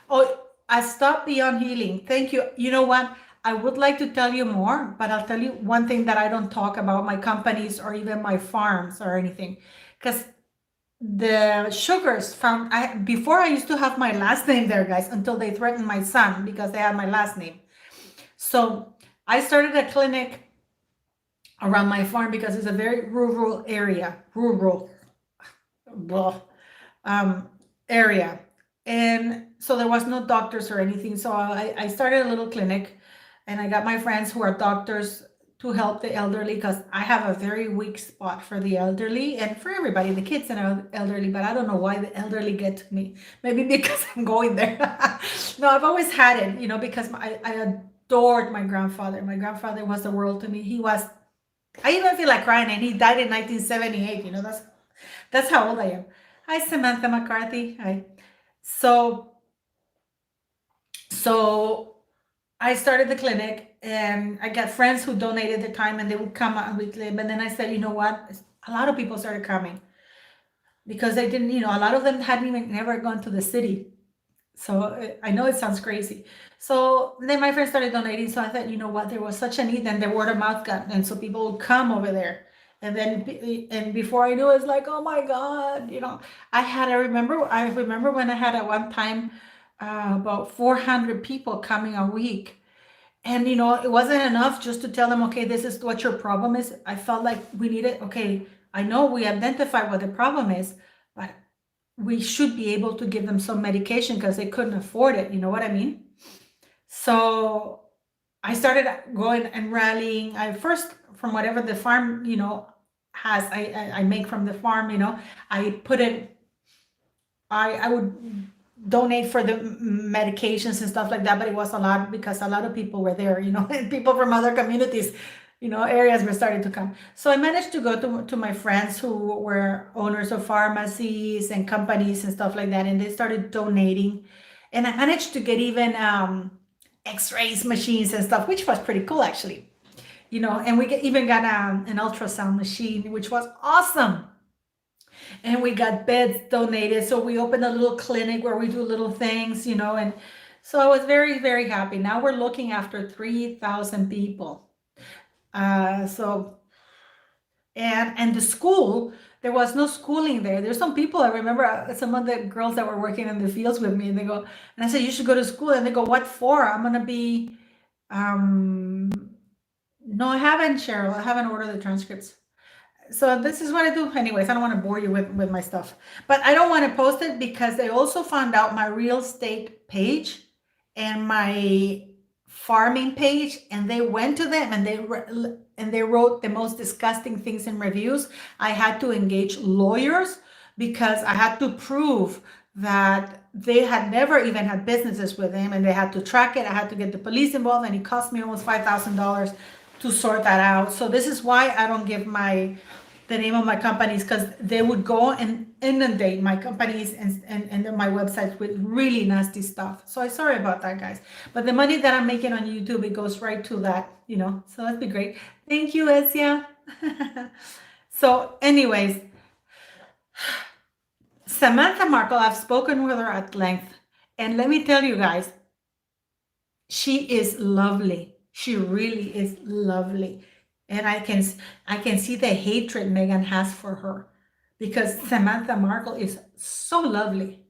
Speaker 1: Oh, I stopped Beyond Healing. Thank you. You know what? I would like to tell you more, but I'll tell you one thing that I don't talk about my companies or even my farms or anything, because the sugars found, before I used to have my last name there, guys, until they threatened my son because they had my last name. So I started a clinic around my farm because it's a very rural area, area. And so there was no doctors or anything. So I started a little clinic and I got my friends who are doctors to help the elderly, because I have a very weak spot for the elderly and for everybody, the kids and elderly, but I don't know why the elderly get to me. Maybe because I'm going there. No, I've always had it, because I adored my grandfather. My grandfather was the world to me. I even feel like crying, and he died in 1978. That's how old I am. Hi, Samantha McCarthy. Hi. So I started the clinic and I got friends who donated their time and they would come out weekly. But then I said, you know what? A lot of people started coming because they didn't, a lot of them hadn't even never gone to the city. So I know it sounds crazy. So then my friends started donating. So I thought, you know what? There was such a need, and the word of mouth got, and so people would come over there. And then, and before I knew it, it's like, oh my God, I remember when I had at one time about 400 people coming a week. And, it wasn't enough just to tell them, okay, this is what your problem is. I felt like we needed, okay, I know we identified what the problem is, but we should be able to give them some medication because they couldn't afford it. You know what I mean? So I started going and rallying. I first, from whatever the farm, has, I make from the farm, I put it, I would donate for the medications and stuff like that, but it was a lot because a lot of people were there, and people from other communities, areas were starting to come. So I managed to go to my friends who were owners of pharmacies and companies and stuff like that, and they started donating. And I managed to get even x-rays machines and stuff, which was pretty cool actually. And we even got an ultrasound machine, which was awesome. And we got beds donated. So we opened a little clinic where we do little things, and so I was very, very happy. Now we're looking after 3,000 people. And the school, there was no schooling there. There's some people, I remember some of the girls that were working in the fields with me, and they go, and I said, you should go to school. And they go, what for? I'm going to be, no, I haven't, Cheryl. I haven't ordered the transcripts. So this is what I do. Anyways, I don't want to bore you with my stuff, but I don't want to post it because they also found out my real estate page and my farming page, and they went to them and they wrote the most disgusting things in reviews. I had to engage lawyers because I had to prove that they had never even had businesses with them, and they had to track it. I had to get the police involved, and it cost me almost $5,000 to sort that out. So this is why I don't give the name of my companies, because they would go and inundate my companies and my websites with really nasty stuff. So I'm sorry about that, guys. But the money that I'm making on YouTube, it goes right to that, so that'd be great. Thank you, Esia. So anyways, Samantha Markle, I've spoken with her at length. And let me tell you guys, She is lovely. She really is lovely. And I can see the hatred Megan has for her because Samantha Markle is so lovely.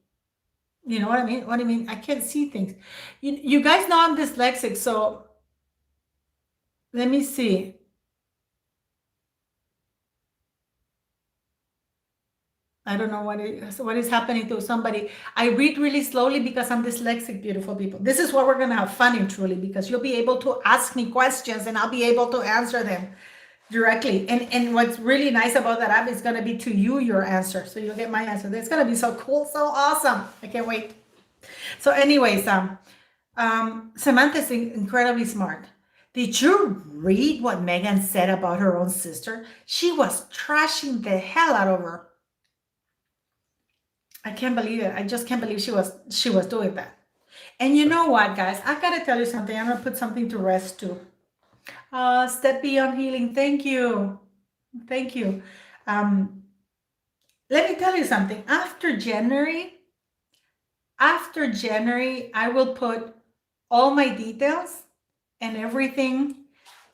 Speaker 1: You know what I mean? What I mean? I can't see things. You guys know I'm dyslexic, so let me see. I don't know what is happening to somebody. I read really slowly because I'm dyslexic, beautiful people. This is what we're gonna have fun in truly because you'll be able to ask me questions and I'll be able to answer them directly. And what's really nice about that app is gonna be to you your answer. So you'll get my answer. That's gonna be so cool, so awesome. I can't wait. So, anyways, Samantha's incredibly smart. Did you read what Megan said about her own sister? She was trashing the hell out of her. I can't believe it. I just can't believe she was doing that. And you know what, guys? I gotta tell you something. I'm gonna put something to rest too. Step beyond healing. Thank you. Thank you. Um, Let me tell you something. After January, I will put all my details and everything.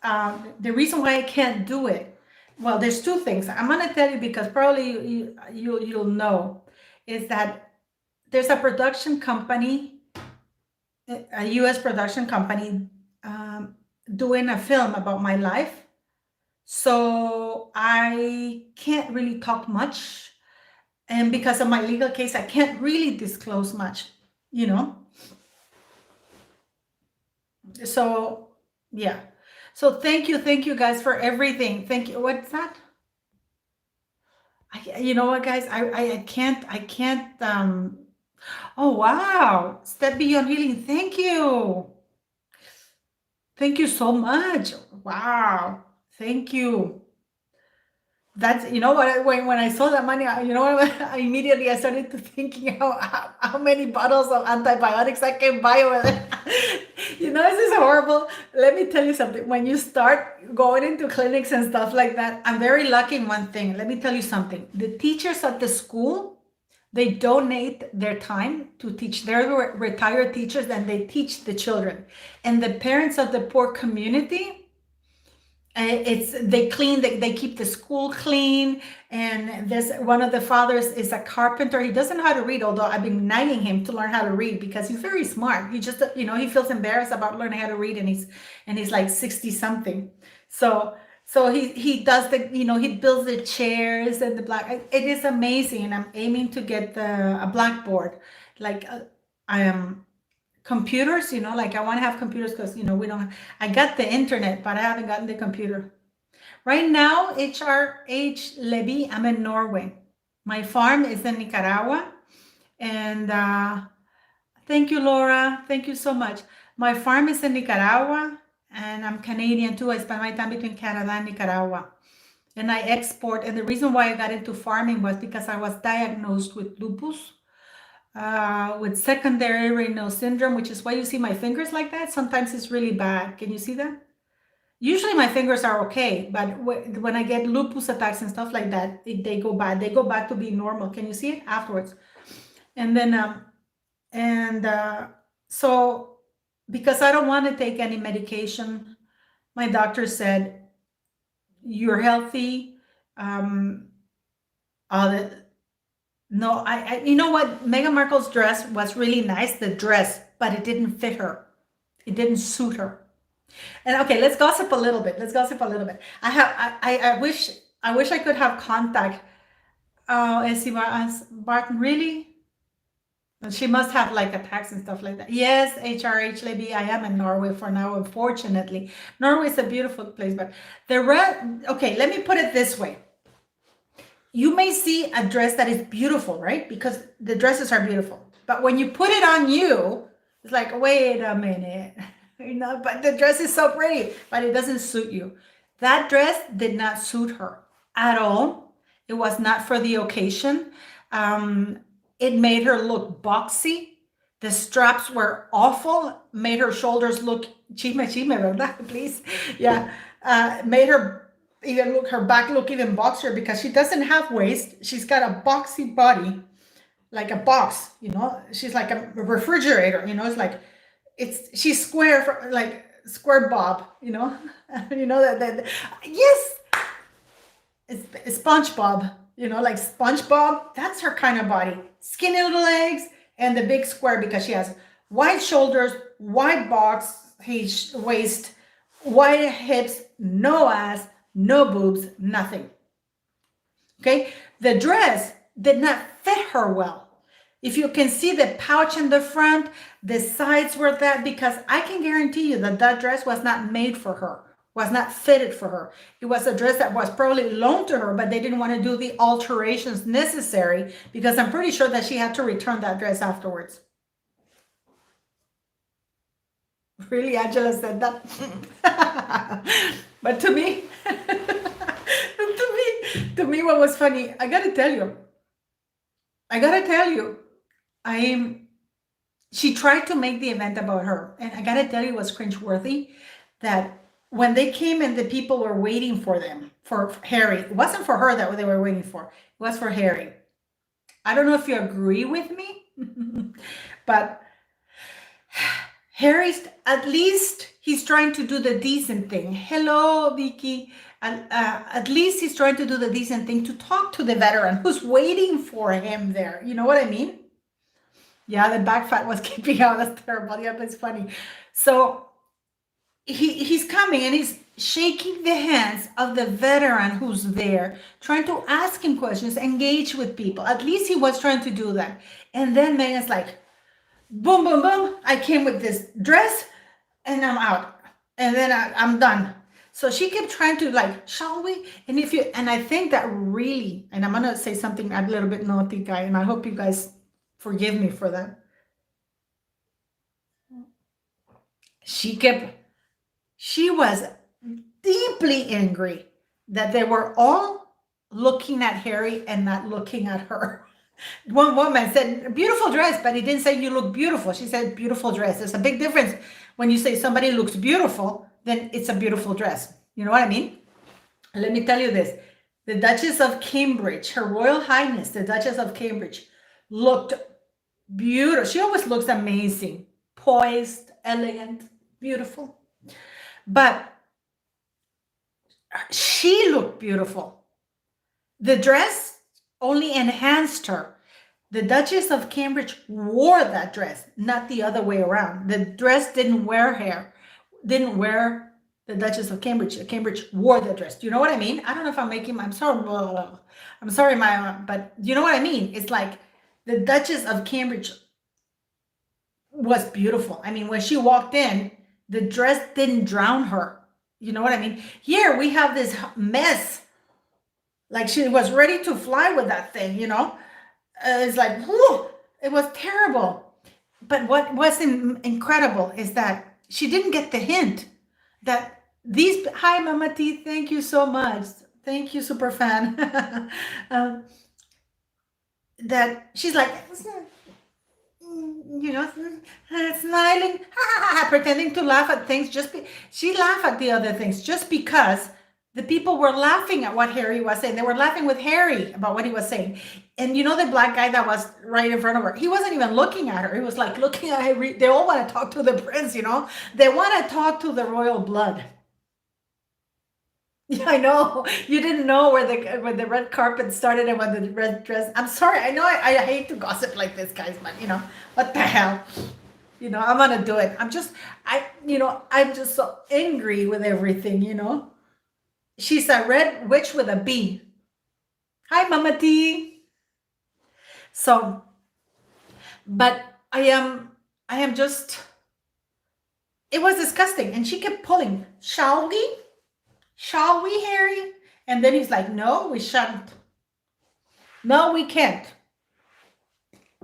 Speaker 1: The reason why I can't do it, well, there's two things. I'm gonna tell you because probably you'll know, is that there's a production company, a U.S. production company, doing a film about my life. So I can't really talk much, and because of my legal case, I can't really disclose much. You know. So yeah. So thank you guys for everything. Thank you. What's that? You know what, guys? I can't. Oh wow, step beyond healing. Thank you so much. Wow, thank you. That's, you know what, when I saw that money, you know what, immediately I started to thinking how many bottles of antibiotics I can buy over there. You know, this is horrible. Let me tell you something. When you start going into clinics and stuff like that, I'm very lucky in one thing. Let me tell you something. The teachers at the school, they donate their time to teach. They're retired teachers and they teach the children. And the parents of the poor community, they clean, they keep the school clean. And there's one of the fathers is a carpenter. He doesn't know how to read, although I've been nagging him to learn how to read because he's very smart. He just, he feels embarrassed about learning how to read, and he's like 60 something. So he does he builds the chairs and the black. It is amazing, and I'm aiming to get a blackboard, like I am computers. Like I want to have computers because we don't. I got the internet, but I haven't gotten the computer. Right now, HRH Levy, I'm in Norway. My farm is in Nicaragua, and thank you, Laura. Thank you so much. My farm is in Nicaragua, and I'm Canadian too. I spend my time between Canada and Nicaragua. And I export. And the reason why I got into farming was because I was diagnosed with lupus, with secondary renal syndrome, which is why you see my fingers like that. Sometimes it's really bad. Can you see that? Usually my fingers are okay, but when I get lupus attacks and stuff like that, they go bad. They go back to being normal. Can you see it afterwards? And then, so because I don't want to take any medication, my doctor said, you're healthy. No, you know what? Meghan Markle's dress was really nice, the dress, but it didn't fit her. It didn't suit her. And okay, let's gossip a little bit. I wish I could have contact. Oh, Essie Barton, really? She must have like attacks and stuff like that. Yes, HRH Lady, I am in Norway for now, unfortunately. Norway is a beautiful place, but okay, let me put it this way. You may see a dress that is beautiful, right? Because the dresses are beautiful. But when you put it on you, it's like, wait a minute. But the dress is so pretty, but it doesn't suit you. That dress did not suit her at all. It was not for the occasion. It made her look boxy. The straps were awful, made her shoulders look chime, ¿verdad? Please. Yeah. Made her her back look even boxier because she doesn't have waist. She's got a boxy body, like a box, she's like a refrigerator, it's like, she's square, like square bob, you know. You know that yes, it's SpongeBob, you know, like SpongeBob. That's her kind of body. Skinny little legs and the big square, because she has wide shoulders, wide box waist, wide hips, no ass, no boobs, nothing. Okay, the dress did not fit her well. If you can see the pouch in the front, the sides were that, because I can guarantee you that that dress was not made for her, was not fitted for her. It was a dress that was probably loaned to her, but they didn't want to do the alterations necessary, because I'm pretty sure that she had to return that dress afterwards. Really, Angela said that. But to me, to me, what was funny, I gotta tell you, she tried to make the event about her. And I gotta tell you, it was cringeworthy that when they came and the people were waiting for them, for Harry, it wasn't for her that they were waiting for, it was for Harry. I don't know if you agree with me, but Harry's, at least he's trying to do the decent thing. Hello, Vicky. At least he's trying to do the decent thing, to talk to the veteran who's waiting for him there. You know what I mean? Yeah, the back fat was keeping out. That's terrible. Yeah, that's funny. So he's coming and he's shaking the hands of the veteran who's there, trying to ask him questions, engage with people. At least he was trying to do that. And then Megan's like, boom, boom, boom. I came with this dress and I'm out. And then I'm done. So she kept trying to, like, shall we? And I think that really, and I'm going to say something a little bit naughty, guy, and I hope you guys forgive me for that. She was deeply angry that they were all looking at Harry and not looking at her. One woman said, beautiful dress, but he didn't say you look beautiful. She said, beautiful dress. There's a big difference. When you say somebody looks beautiful, then it's a beautiful dress. You know what I mean? Let me tell you this. The Duchess of Cambridge, Her Royal Highness, the Duchess of Cambridge, looked beautiful. She always looks amazing, poised, elegant, beautiful. But she looked beautiful. The dress only enhanced her. The Duchess of Cambridge wore that dress, not the other way around. The dress didn't wear the Duchess of Cambridge. Cambridge wore the dress. Do you know what I mean? I don't know if I'm making, I'm sorry, but you know what I mean? It's like the Duchess of Cambridge was beautiful. I mean, when she walked in, the dress didn't drown her. You know what I mean? Here we have this mess. Like, she was ready to fly with that thing, you know? It's like, whew, it was terrible. But what was incredible is that she didn't get the hint that these, hi Mama T, thank you so much. Thank you, super fan. That she's like, you know, smiling, pretending to laugh at things. She laughed at the other things just because the people were laughing at what Harry was saying. They were laughing with Harry about what he was saying. And you know, the black guy that was right in front of her, he wasn't even looking at her. He was like looking at Harry. They all want to talk to the prince, you know. They want to talk to the royal blood. Yeah, I know. You didn't know where the red carpet started and when the red dress. I'm sorry. I know I hate to gossip like this, guys, but you know, what the hell? You know, I'm gonna do it. I'm just so angry with everything, you know. She's a red witch with a B. Hi, Mama T. So, but I am just, it was disgusting. And she kept pulling, shall we? Shall we, Harry? And then he's like, no, we shouldn't. No, we can't.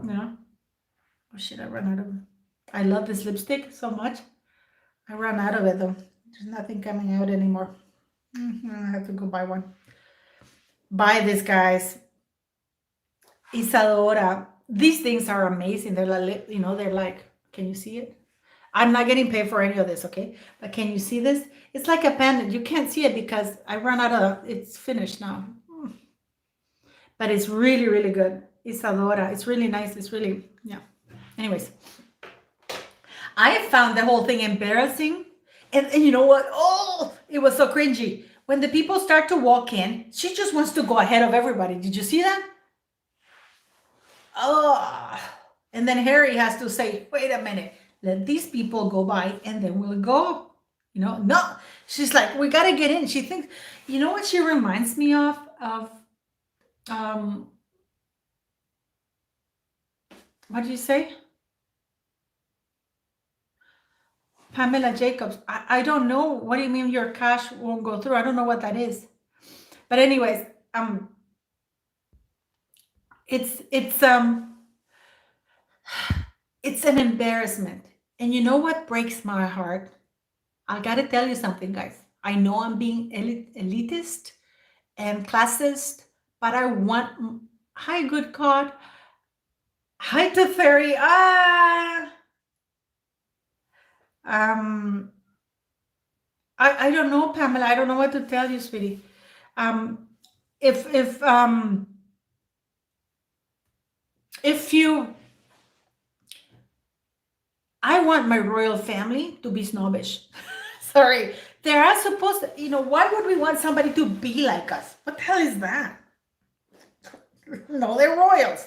Speaker 1: You know? Oh shit, I ran out of it. I love this lipstick so much. I ran out of it though. There's nothing coming out anymore. I have to go buy one. Buy this, guys. Isadora. These things are amazing. They're like, you know, they're like, can you see it? I'm not getting paid for any of this, okay? But can you see this? It's like a pendant. You can't see it because I ran out of, it's finished now. But it's really, really good. Isadora. It's really nice. It's really, yeah. Anyways. I found the whole thing embarrassing. And you know what? Oh, it was so cringy. When the people start to walk in, she just wants to go ahead of everybody. Did you see that? Oh, and then Harry has to say, wait a minute, let these people go by and then we'll go. No, she's like, we got to get in. She thinks, you know what she reminds me of? Um, what do you say? Pamela Jacobs. I don't know. What do you mean your cash won't go through? I don't know what that is. But anyways, it's an embarrassment. And you know what breaks my heart? I got to tell you something, guys. I know I'm being elitist and classist, but I want, hi, good God. Hi to Fairy. I don't know, Pamela. I don't know what to tell you, sweetie. If you, I want my royal family to be snobbish. Sorry, they are supposed to, why would we want somebody to be like us? What the hell is that? No, they're royals.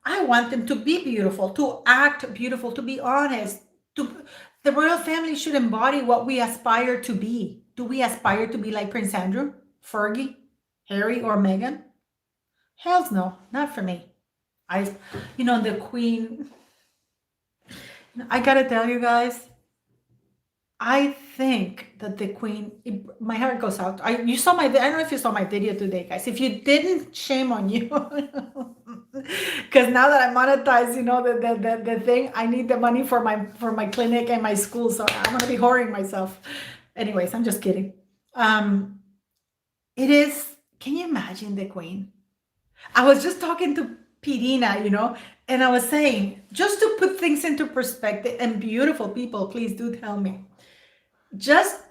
Speaker 1: I want them to be beautiful, to act beautiful, to be honest. The royal family should embody what we aspire to be. Do we aspire to be like Prince Andrew, Fergie, Harry, or Meghan? Hells no, not for me. The Queen. I gotta tell you guys, I think that the Queen, my heart goes out. I don't know if you saw my video today, guys. If you didn't, shame on you. Because now that I monetize, the thing, I need the money for my clinic and my school. So I'm gonna be whoring myself. Anyways, I'm just kidding. It is, can you imagine the Queen? I was just talking to Pirina, and I was saying, just to put things into perspective, and beautiful people, please do tell me. Just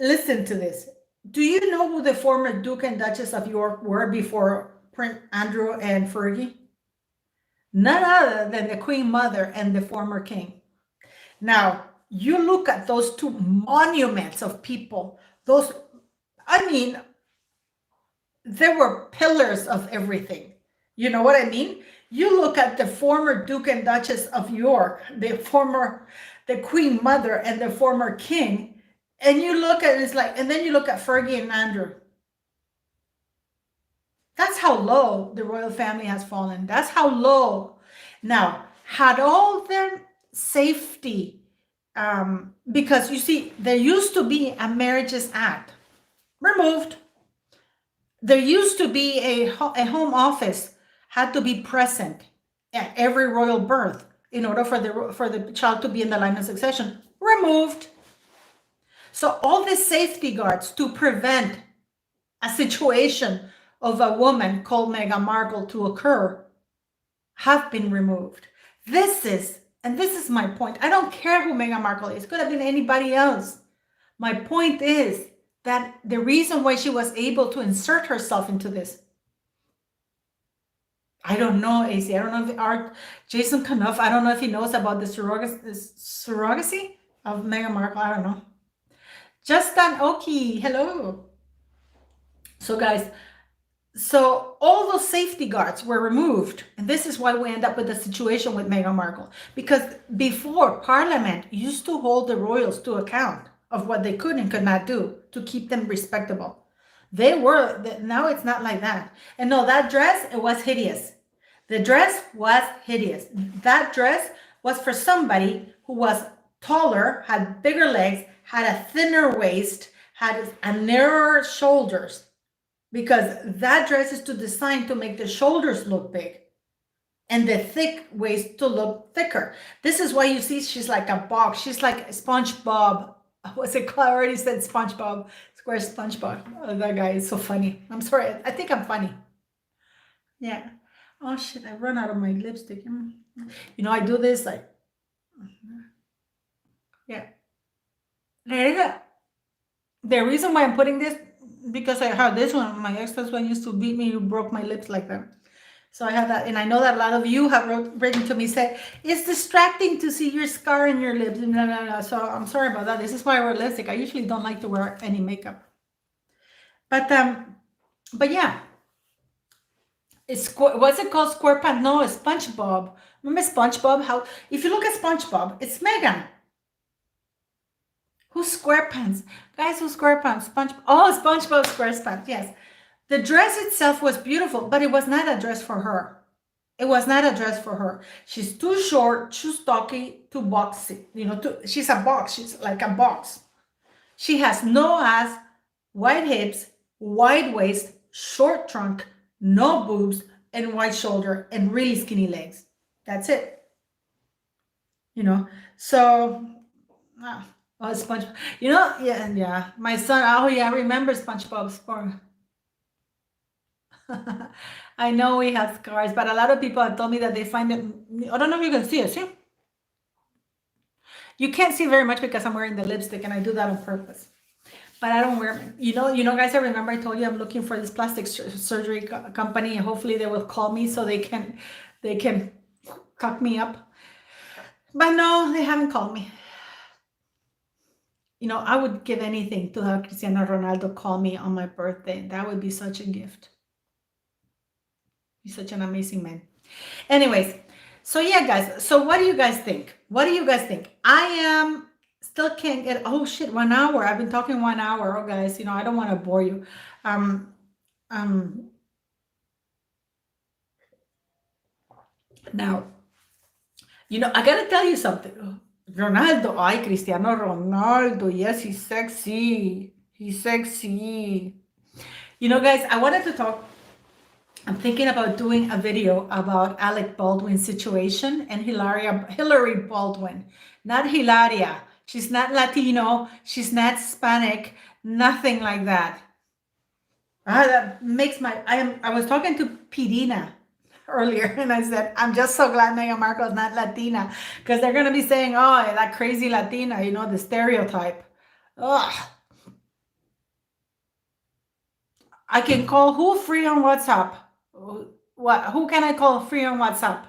Speaker 1: listen to this. Do you know who the former Duke and Duchess of York were before Prince Andrew and Fergie? None other than the Queen Mother and the former king. Now, you look at those two monuments of people, there were pillars of everything. You know what I mean? You look at the former Duke and Duchess of York, the Queen Mother and the former king, and you look at it's like, and then you look at Fergie and Andrew. That's how low the royal family has fallen. That's how low. Now, had all their safety, because you see, there used to be a Marriages Act, removed. There used to be a home office had to be present at every royal birth in order for the child to be in the line of succession, removed. So all the safety guards to prevent a situation of a woman called Meghan Markle to occur have been removed. This is my point. I don't care who Meghan Markle is. Could have been anybody else. My point is that the reason why she was able to insert herself into this, I don't know, AC. I don't know if Jason Knuff, I don't know if he knows about the surrogacy of Meghan Markle. I don't know. Justin Oki, hello. So guys, so all those safety guards were removed. And this is why we end up with the situation with Meghan Markle. Because before, Parliament used to hold the royals to account of what they could and could not do to keep them respectable. Now it's not like that. And no, that dress, it was hideous. The dress was hideous. That dress was for somebody who was taller, had bigger legs, had a thinner waist, had a narrower shoulders. Because that dress is designed to make the shoulders look big and the thick waist to look thicker. This is why you see she's like a box. She's like SpongeBob. What's it called? I already said SpongeBob. Square SpongeBob. Oh, that guy is so funny. I'm sorry. I think I'm funny. Yeah. Oh shit, I run out of my lipstick. I do this like, yeah. There you go. The reason why I'm putting this, because I had this one, my ex-husband used to beat me, who broke my lips like that. So I have that, and I know that a lot of you have written to me say it's distracting to see your scar in your lips. No, no, no. So I'm sorry about that. This is why I wear lipstick. I usually don't like to wear any makeup, but yeah, it's what's it called? SquarePants? No, it's SpongeBob. Remember SpongeBob? How if you look at SpongeBob, it's Megan. Who's SquarePants? Guys, who's SquarePants? SpongeBob. Oh, SpongeBob SquarePants. Yes. The dress itself was beautiful, but it was not a dress for her. It was not a dress for her. She's too short, too stocky, too boxy. She's a box. She's like a box. She has no ass, wide hips, wide waist, short trunk, no boobs, and wide shoulder, and really skinny legs. That's it. So, SpongeBob. Yeah. My son, oh yeah, I remember SpongeBob's for. I know we have scars, but a lot of people have told me that they find it. I don't know if you can see it. See? You can't see very much because I'm wearing the lipstick, and I do that on purpose. But I don't wear. Guys. I remember I told you I'm looking for this plastic surgery company, and hopefully they will call me so they can cock me up. But no, they haven't called me. I would give anything to have Cristiano Ronaldo call me on my birthday. That would be such a gift. He's such an amazing man. Anyways, so yeah, guys. So what do you guys think? I still can't get. Oh shit, 1 hour. I've been talking 1 hour. Oh guys, I don't want to bore you. Now, I gotta tell you something. Ronaldo, Cristiano Ronaldo. Yes, he's sexy. Guys, I wanted to talk. I'm thinking about doing a video about Alec Baldwin's situation and Hillary Baldwin. Not Hilaria. She's not Latino. She's not Hispanic. Nothing like that. That makes I was talking to Pidina earlier, and I said, I'm just so glad Meghan Markle is not Latina, because they're going to be saying, oh, that crazy Latina, the stereotype. Ugh. I can call who free on WhatsApp? Who can I call free on WhatsApp?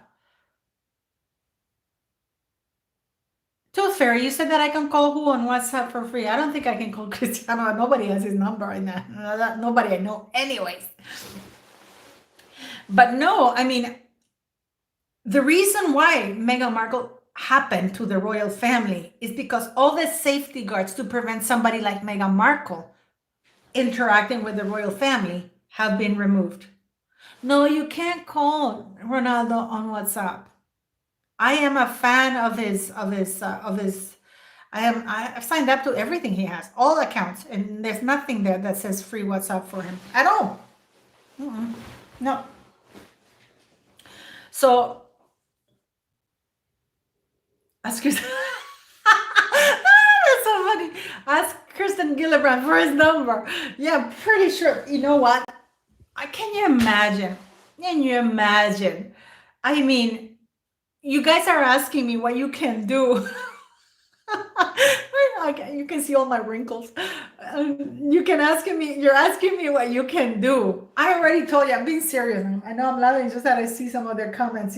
Speaker 1: Tooth Fairy, you said that I can call who on WhatsApp for free. I don't think I can call Cristiano. Nobody has his number right now. Nobody I know. Anyways. But no, I mean, the reason why Meghan Markle happened to the royal family is because all the safety guards to prevent somebody like Meghan Markle interacting with the royal family have been removed. No, you can't call Ronaldo on WhatsApp. I am a fan of his. I've signed up to everything he has, all accounts, and there's nothing there that says free WhatsApp for him at all. No. So ask Kristen. That's so funny. Ask Kristen Gillibrand for his number. Yeah, pretty sure. You know what? Can you imagine? I mean, you guys are asking me what you can do. You can see all my wrinkles. You're asking me what you can do. I already told you, I'm being serious. I know I'm laughing, just that I see some of their comments,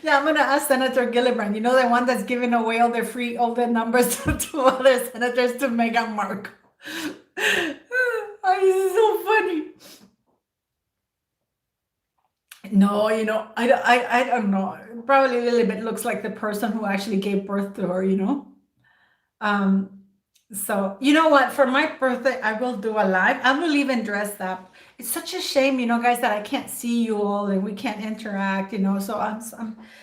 Speaker 1: Yeah, I'm gonna ask Senator Gillibrand, the one that's giving away all the numbers to other senators to Meghan Markle. This is so funny. No, I don't know. Probably a little bit looks like the person who actually gave birth to her, So, you know what? For my birthday, I will do a live. I will even dress up. It's such a shame, guys, that I can't see you all and we can't interact, So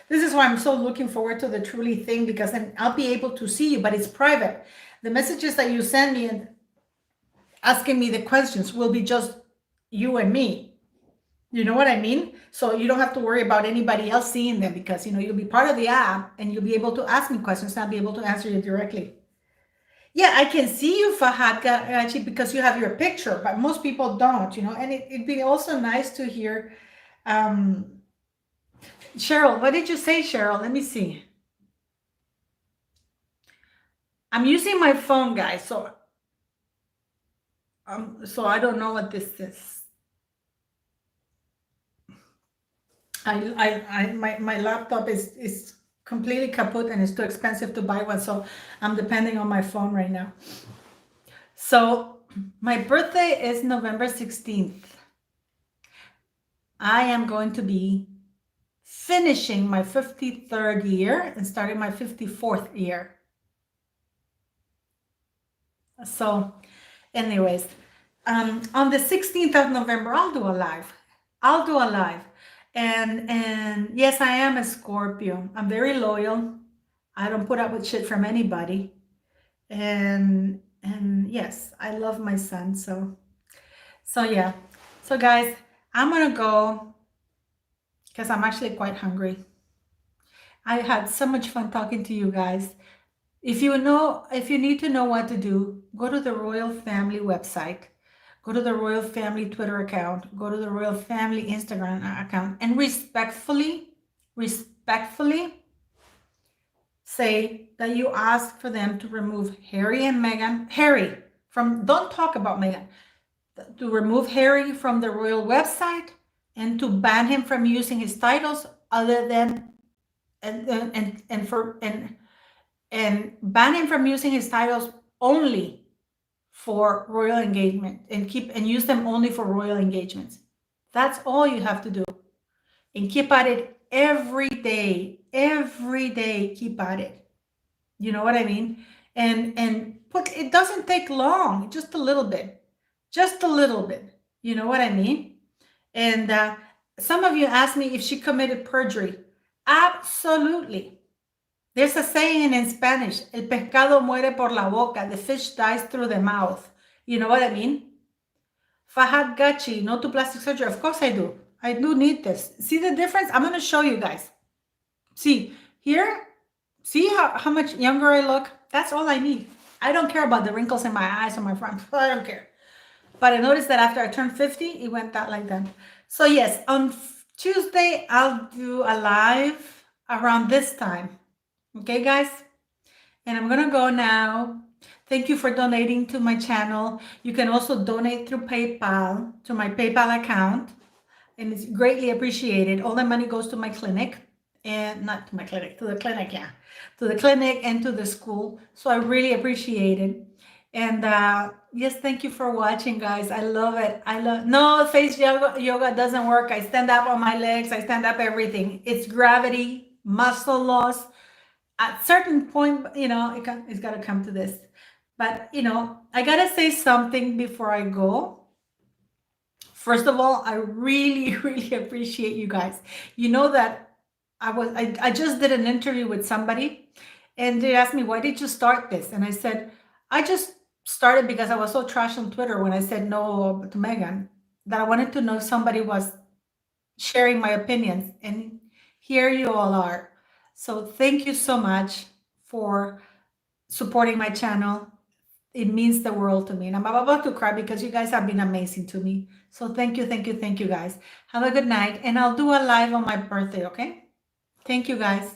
Speaker 1: this is why I'm so looking forward to the Truly thing, because then I'll be able to see you, but it's private. The messages that you send me and asking me the questions will be just you and me. You know what I mean? So you don't have to worry about anybody else seeing them, because, you'll be part of the app and you'll be able to ask me questions and I'll be able to answer you directly. Yeah, I can see you, Fahad, actually, because you have your picture, but most people don't, and it'd be also nice to hear. Cheryl, what did you say, Cheryl? Let me see. I'm using my phone, guys, so I don't know what this is. My laptop is completely kaput and it's too expensive to buy one, so I'm depending on my phone right now. So my birthday is November 16th. I am going to be finishing my 53rd year and starting my 54th year. So anyways, on the 16th of November, I'll do a live. And yes, I am a Scorpio. I'm very loyal. I don't put up with shit from anybody. And yes, I love my son. So yeah. So guys, I'm gonna go because I'm actually quite hungry. I had so much fun talking to you guys. If you need to know what to do, go to the Royal Family website, go to the Royal Family Twitter account, go to the Royal Family Instagram account, and respectfully say that you ask for them to remove Harry and Meghan, don't talk about Meghan, to remove Harry from the royal website and to ban him from using his titles other than and ban him from using his titles only for royal engagement and use them only for royal engagements. That's all you have to do. And keep at it every day, keep at it. You know what I mean? And it doesn't take long, just a little bit. You know what I mean? And some of you asked me if she committed perjury. Absolutely. There's a saying in Spanish, el pescado muere por la boca, the fish dies through the mouth. You know what I mean? Fahad Gachi, no to plastic surgery. Of course I do. I do need this. See the difference? I'm going to show you guys. See, here, see how much younger I look? That's all I need. I don't care about the wrinkles in my eyes or my front. I don't care. But I noticed that after I turned 50, it went that like that. So yes, on Tuesday, I'll do a live around this time. Okay, guys? And I'm gonna go now. Thank you for donating to my channel. You can also donate through PayPal to my PayPal account, and it's greatly appreciated. All the money goes to my clinic, and not to my clinic, to the clinic, yeah, to the clinic and to the school. So I really appreciate it. And yes, thank you for watching, guys. I love it. No, face yoga doesn't work. I stand up on my legs. I stand up everything. It's gravity, muscle loss. At certain point, it's got to come to this. But, I got to say something before I go. First of all, I really, really appreciate you guys. You know that I just did an interview with somebody, and they asked me, why did you start this? And I said, I just started because I was so trash on Twitter when I said no to Meghan, that I wanted to know if somebody was sharing my opinions. And here you all are. So thank you so much for supporting my channel. It means the world to me. And I'm about to cry because you guys have been amazing to me. So thank you, guys. Have a good night. And I'll do a live on my birthday, okay? Thank you, guys.